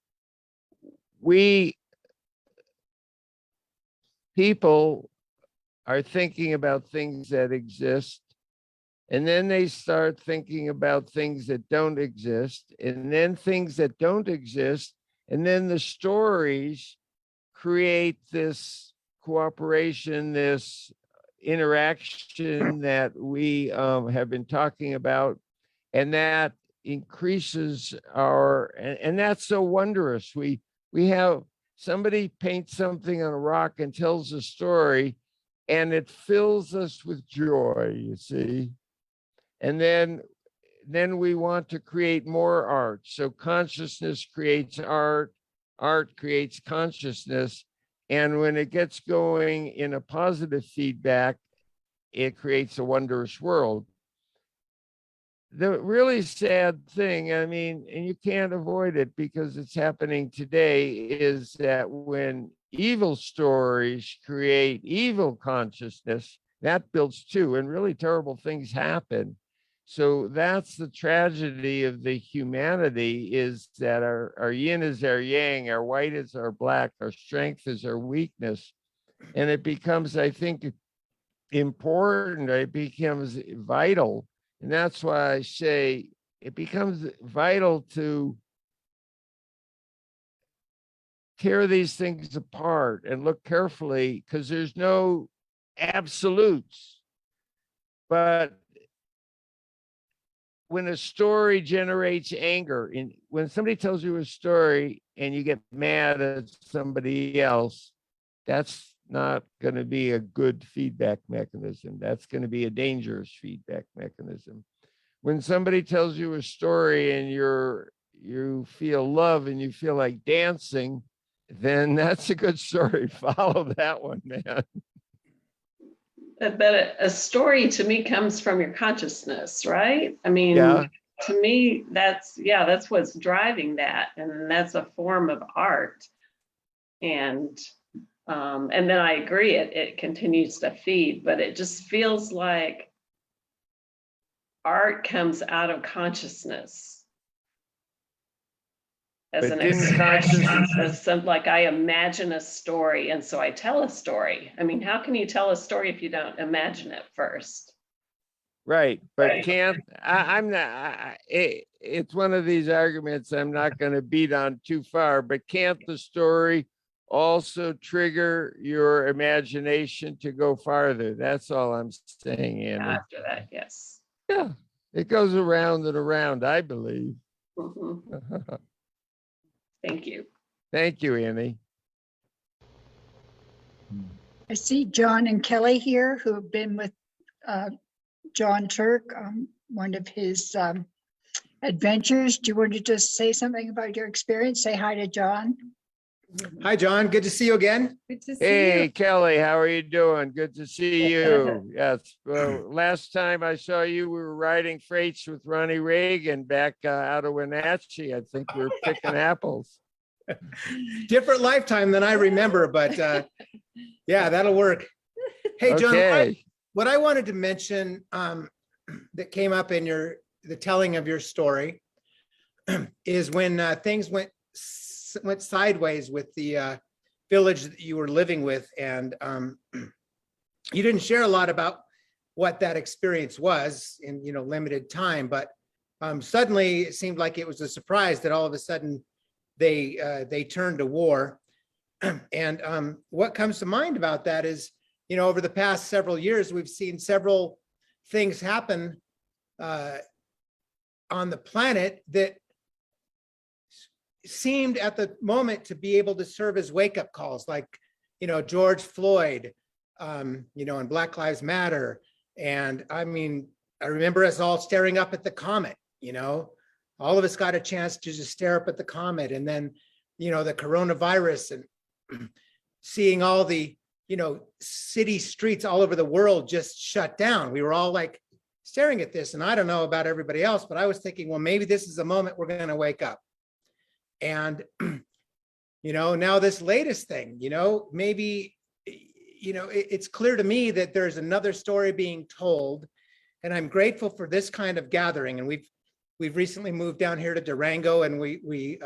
People are thinking about things that exist, and then they start thinking about things that don't exist, and then things that don't exist, and then the stories create this cooperation, this interaction that we have been talking about, and that increases our, and that's so wondrous. We have somebody paints something on a rock and tells a story, and it fills us with joy, you see. And then we want to create more art. So consciousness creates art, art creates consciousness. And when it gets going in a positive feedback, it creates a wondrous world. The really sad thing, I mean, and you can't avoid it because it's happening today, is that when evil stories create evil consciousness, that builds too, and really terrible things happen. So that's the tragedy of the humanity, is that our yin is our yang, our white is our black, our strength is our weakness. And it becomes, I think, important, it becomes vital. And that's why I say it becomes vital to tear these things apart and look carefully, because there's no absolutes. But when a story generates anger, when somebody tells you a story and you get mad at somebody else, that's not going to be a good feedback mechanism. That's going to be a dangerous feedback mechanism. When somebody tells you a story and you feel love and you feel like dancing, then that's a good story. Follow that one, man. But a story to me comes from your consciousness, right? I mean, yeah. To me, that's what's driving that. And that's a form of art. And then I agree, it continues to feed, but it just feels like art comes out of consciousness as an expression, as some, like I imagine a story, and so I tell a story. I mean, how can you tell a story if you don't imagine it first? Right, but I'm not, it's one of these arguments I'm not going to beat on too far, but can't the story also trigger your imagination to go farther? That's all I'm saying, Annie. After that, yes. Yeah, it goes around and around, I believe. Mm-hmm. Thank you. Thank you, Annie. I see John and Kelly here, who have been with Jon Turk on one of his adventures. Do you want to just say something about your experience? Say hi to John. Hi, John. Good to see you again. Good to see Hey, you. Kelly, how are you doing? Good to see you. Yes. Well, last time I saw you, we were riding freights with Ronnie Reagan back out of Wenatchee. I think we were picking apples. Different lifetime than I remember, but yeah, that'll work. Hey, John, Okay. what I wanted to mention that came up in the telling of your story is when things went sideways with the village that you were living with, and you didn't share a lot about what that experience was in limited time, but suddenly it seemed like it was a surprise that all of a sudden they turned to war. And what comes to mind about that is, over the past several years, we've seen several things happen on the planet that seemed at the moment to be able to serve as wake-up calls, like, George Floyd, and Black Lives Matter. And I mean, I remember us all staring up at the comet, all of us got a chance to just stare up at the comet. And then, the coronavirus, and seeing all the, city streets all over the world just shut down. We were all like staring at this. And I don't know about everybody else, but I was thinking, well, maybe this is a moment we're going to wake up. And, now this latest thing, maybe, it's clear to me that there's another story being told, and I'm grateful for this kind of gathering. And we've recently moved down here to Durango, and we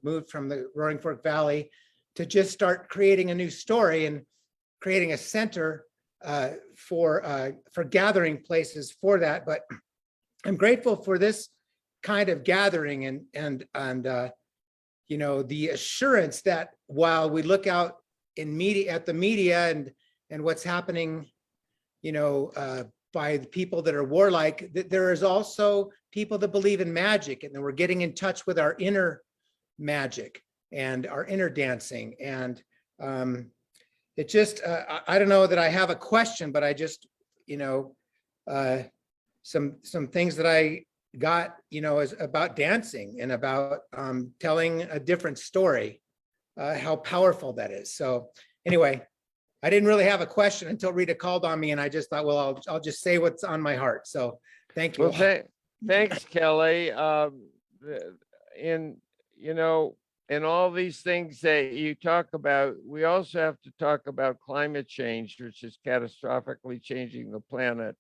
moved from the Roaring Fork Valley to just start creating a new story and creating a center for gathering places for that. But I'm grateful for this kind of gathering and the assurance that while we look out at the media and what's happening, by the people that are warlike, that there is also people that believe in magic, and then we're getting in touch with our inner magic and our inner dancing. And it just, I don't know that I have a question, but I just, some things that I got, is about dancing and about telling a different story, how powerful that is. So anyway, I didn't really have a question until Rita called on me, and I just thought, well, I'll just say what's on my heart. So thank you. Well, thanks, Kelly. In all these things that you talk about, we also have to talk about climate change, which is catastrophically changing the planet.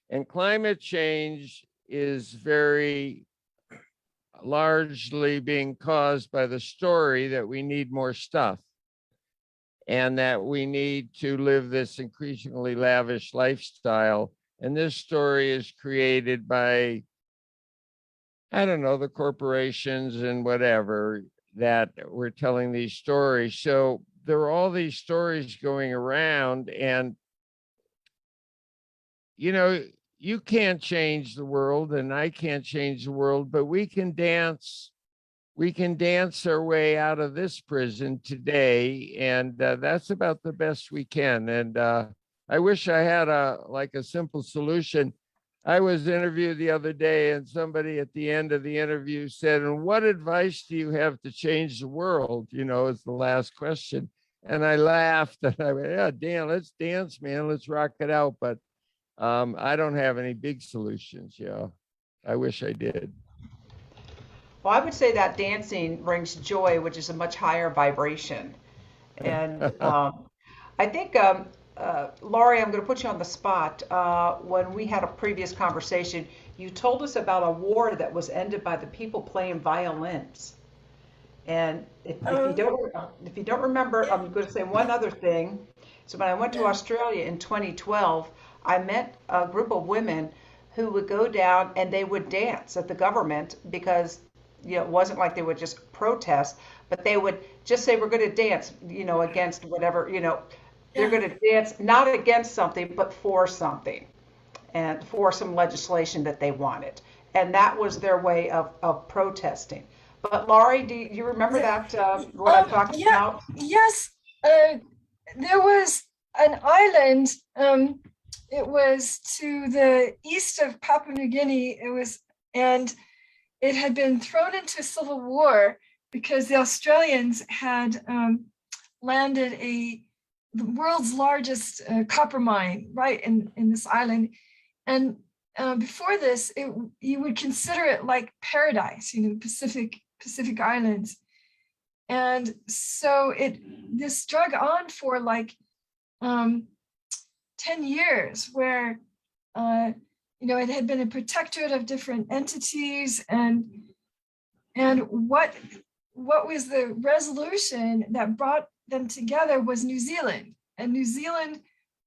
And climate change is very largely being caused by the story that we need more stuff, and that we need to live this increasingly lavish lifestyle. And this story is created by, I don't know, the corporations and whatever that we're telling these stories. So there are all these stories going around, and, you can't change the world, and I can't change the world, but we can dance our way out of this prison today, and that's about the best we can. And I wish I had a simple solution. I was interviewed the other day, and somebody at the end of the interview said, "And what advice do you have to change the world?" Is the last question. And I laughed, and I went, "Yeah, Dan, let's dance, man. Let's rock it out." But I don't have any big solutions. I wish I did. Well, I would say that dancing brings joy, which is a much higher vibration. And I think, Laurie, I'm going to put you on the spot. When we had a previous conversation, you told us about a war that was ended by the people playing violins. And if you don't remember, I'm going to say one other thing. So when I went to Australia in 2012, I met a group of women who would go down and they would dance at the government, because it wasn't like they would just protest, but they would just say, we're going to dance, against whatever, they're going to dance, not against something, but for something, and for some legislation that they wanted. And that was their way of protesting. But Laurie, do you remember that, what I'm talking about? Yes, there was an island, it was to the east of Papua New Guinea, and it had been thrown into civil war, because the Australians had landed the world's largest copper mine right in this island. And before this, you would consider it like paradise, you know, Pacific Islands. And so this drug on for like 10 years, where you know, it had been a protectorate of different entities, and what was the resolution that brought them together was New Zealand. And New Zealand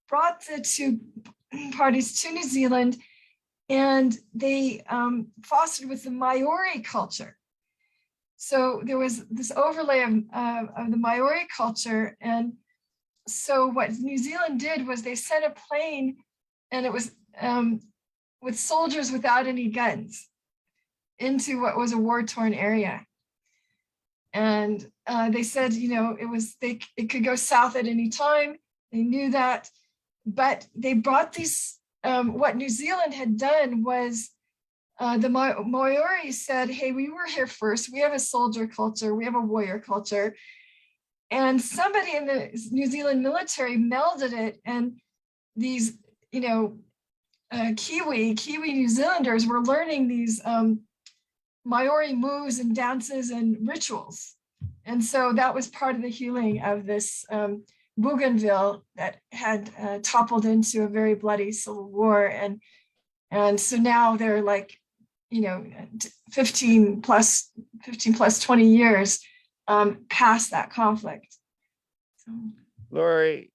brought the two parties to New Zealand, and they fostered with the Maori culture. So there was this overlay of the Maori culture. And so what New Zealand did was they sent a plane, and it was with soldiers without any guns into what was a war-torn area. And they said, you know, it could go south at any time. They knew that, but they brought these. What New Zealand had done was the Maori said, hey, we were here first. We have a soldier culture. We have a warrior culture. And somebody in the New Zealand military melded it. And these, you know, Kiwi New Zealanders were learning these Maori moves and dances and rituals. And so that was part of the healing of this Bougainville that had toppled into a very bloody civil war. And so now they're like, you know, 15 plus 20 years past that conflict. So. Lori,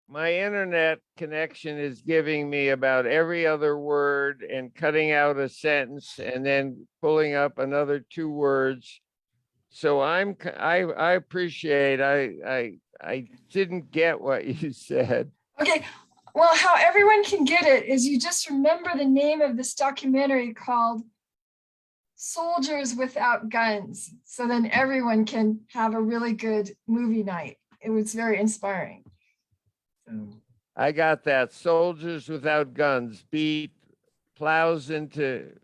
my internet connection is giving me about every other word and cutting out a sentence and then pulling up another 2 words. So I appreciate, I didn't get what you said. Okay, well, how everyone can get it is you just remember the name of this documentary called Soldiers Without Guns. So then everyone can have a really good movie night. It was very inspiring. I got that. Soldiers Without Guns beat plows into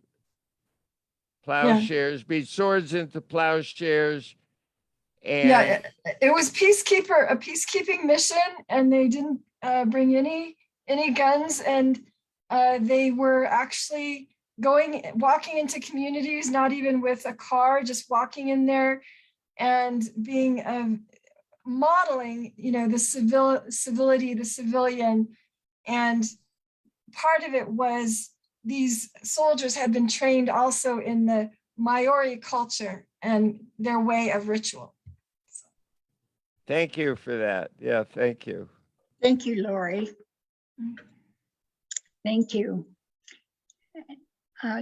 plowshares, beat swords into plowshares. And yeah, it was a peacekeeping mission, and they didn't bring any guns, and they were actually walking into communities, not even with a car, just walking in there and being modeling, you know, the civility, the civilian. And part of it was these soldiers had been trained also in the Maori culture and their way of ritual. Thank you for that. Yeah, thank you. Thank you, Lori. Thank you.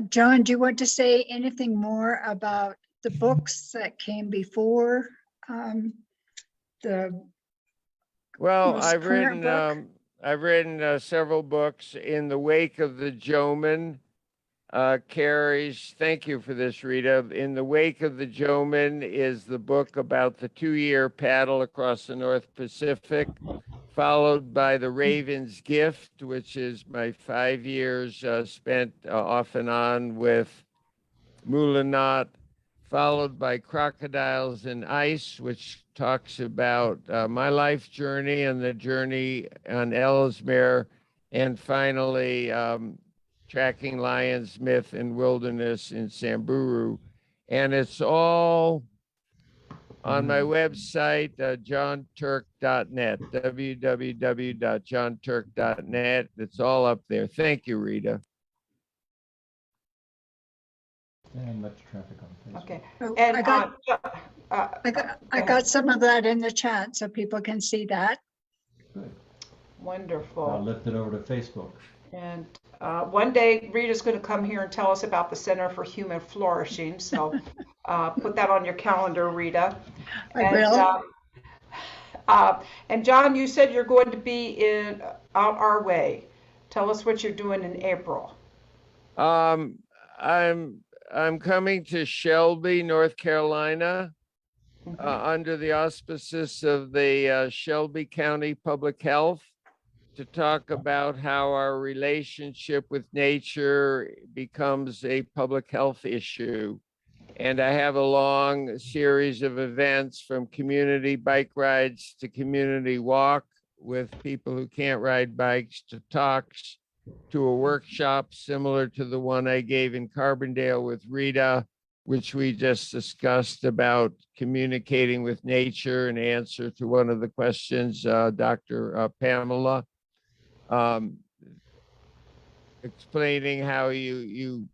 John, do you want to say anything more about the books that came before the Well, most I've current book? written several books in the wake of the Joman. Carrie's, thank you for this, Rita. In the wake of the Joman is the book about the 2-year paddle across the North Pacific, followed by The Raven's Gift, which is my 5 years spent off and on with Mulanat, followed by Crocodiles in Ice, which talks about my life journey and the journey on Ellsmere, and finally, Tracking Lions, Myth, and Wilderness in Samburu. And it's all on my website, jonturk.net, www.jonturk.net. It's all up there. Thank you, Rita. And much traffic on Facebook. Okay. Oh, And I got some of that in the chat so people can see that. Good. wonderful. I'll lift it over to Facebook. And one day Rita's going to come here and tell us about the Center for Human Flourishing. So put that on your calendar, Rita. I will. And John, you said you're going to be out our way. Tell us what you're doing in April. I'm coming to Shelby, North Carolina, under the auspices of the Shelby County Public Health, to talk about how our relationship with nature becomes a public health issue. And I have a long series of events from community bike rides to community walk with people who can't ride bikes, to talks, to a workshop similar to the one I gave in Carbondale with Rita, which we just discussed about communicating with nature, and answer to one of the questions, Dr. Pamela, explaining how you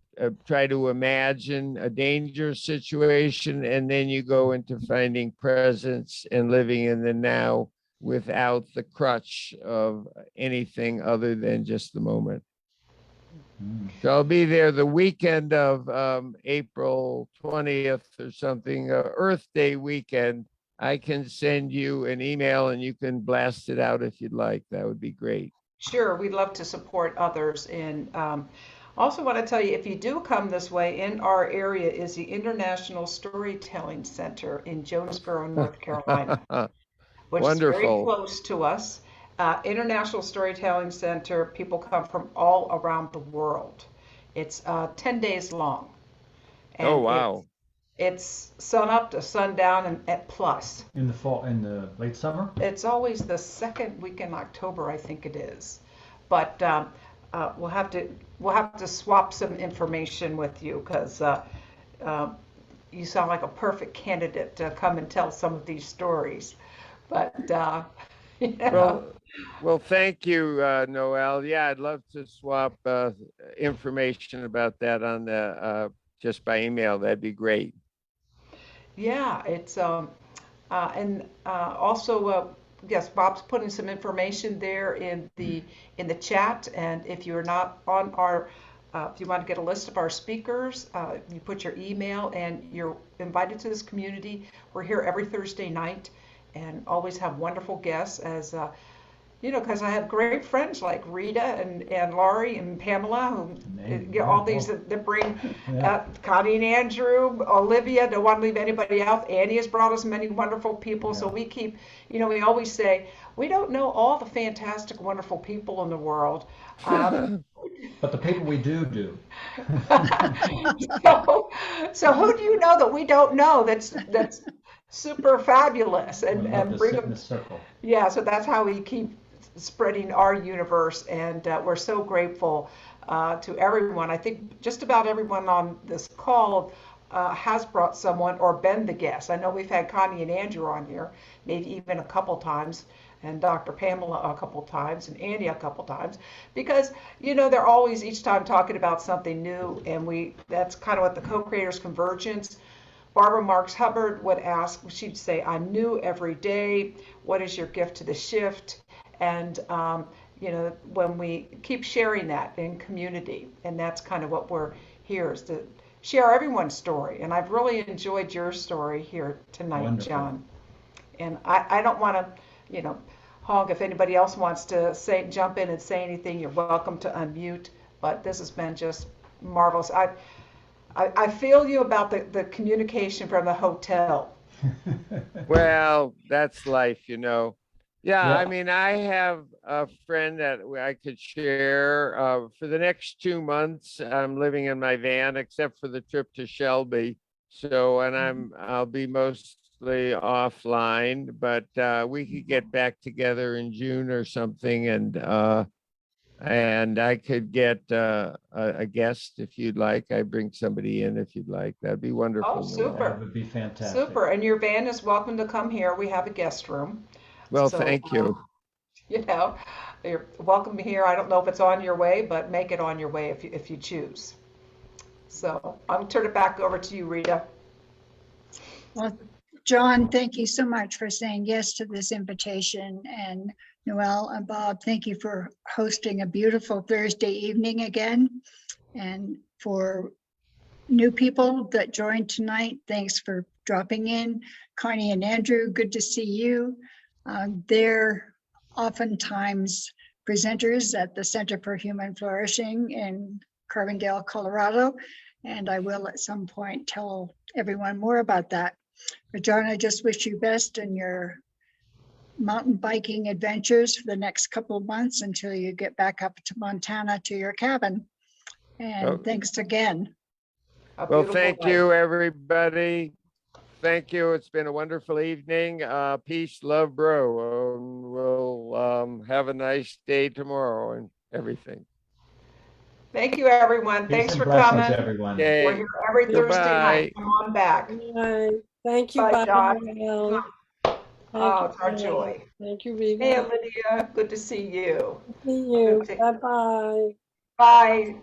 try to imagine a dangerous situation, and then you go into finding presence and living in the now without the crutch of anything other than just the moment. So I'll be there the weekend of April 20th or something, Earth Day weekend. I can send you an email and you can blast it out if you'd like. That would be great. Sure, we'd love to support others. And also want to tell you, if you do come this way, in our area is the International Storytelling Center in Jonesboro, North Carolina, which Wonderful. is very close to us. International Storytelling Center, people come from all around the world. It's 10 days long. And Oh, wow. It's sun up to sundown and at plus. In the fall, in the late summer? It's always the second week in October, I think it is. But we'll have to swap some information with you, because you sound like a perfect candidate to come and tell some of these stories. But you know. Well, thank you, Noel. Yeah, I'd love to swap information about that on the just by email. That'd be great. Yeah, it's and also yes, Bob's putting some information there in the chat. And if you're not on our if you want to get a list of our speakers, you put your email and you're invited to this community. We're here every Thursday night and always have wonderful guests, as you know, because I have great friends like Rita and Laurie and Pamela, who all these that bring Connie and Andrew, Olivia. Don't want to leave anybody out. Annie has brought us many wonderful people. So we keep, you know, we always say we don't know all the fantastic, wonderful people in the world. But the people we do. So who do you know that we don't know that's super fabulous, and bring them in the circle? Yeah, so that's how we keep spreading our universe, and we're so grateful to everyone. I think just about everyone on this call has brought someone or been the guest. I know we've had Connie and Andrew on here, maybe even a couple times, and Dr. Pamela a couple times, and Andy a couple times, because you know they're always each time talking about something new, and that's kind of what the co-creators convergence. Barbara Marks Hubbard would ask, she'd say, I'm new every day. What is your gift to the shift? And, you know, when we keep sharing that in community, and that's kind of what we're here, is to share everyone's story. And I've really enjoyed your story here tonight, wonderful. John. And I don't want to, you know, hog. If anybody else wants to jump in and say anything, you're welcome to unmute. But this has been just marvelous. I feel you about the communication from the hotel. Well, that's life, you know. Yeah, I mean, I have a friend that I could share. For the next 2 months, I'm living in my van, except for the trip to Shelby. So, and I'll be mostly offline, but we could get back together in June or something, and I could get a guest if you'd like. I bring somebody in if you'd like. That'd be wonderful. Oh, super. That would be fantastic. Super. And your van is welcome to come here. We have a guest room. Well, so, thank you. You know, you're welcome here. I don't know if it's on your way, but make it on your way if you choose. So I'll turn it back over to you, Rita. Well, John, thank you so much for saying yes to this invitation. And Noel and Bob, thank you for hosting a beautiful Thursday evening again. And for new people that joined tonight, thanks for dropping in. Connie and Andrew, good to see you. They're oftentimes presenters at the Center for Human Flourishing in Carbondale, Colorado. And I will at some point tell everyone more about that. But John, I just wish you best in your mountain biking adventures for the next couple of months until you get back up to Montana to your cabin. And thanks again. a Well, beautiful thank day. you, everybody. Thank you. It's been a wonderful evening. Peace, love, bro. We'll have a nice day tomorrow and everything. Thank you, everyone. Peace Thanks and for blessings, coming. everyone. We're Okay, here every Thursday night. goodbye. Come on back. Bye. Thank you, Bye, Bob. John. Thank Oh, you, it's our Bob. joy. Thank you, Hey, Rita. Lydia, good to see you. See you. Okay. Bye-bye. Bye.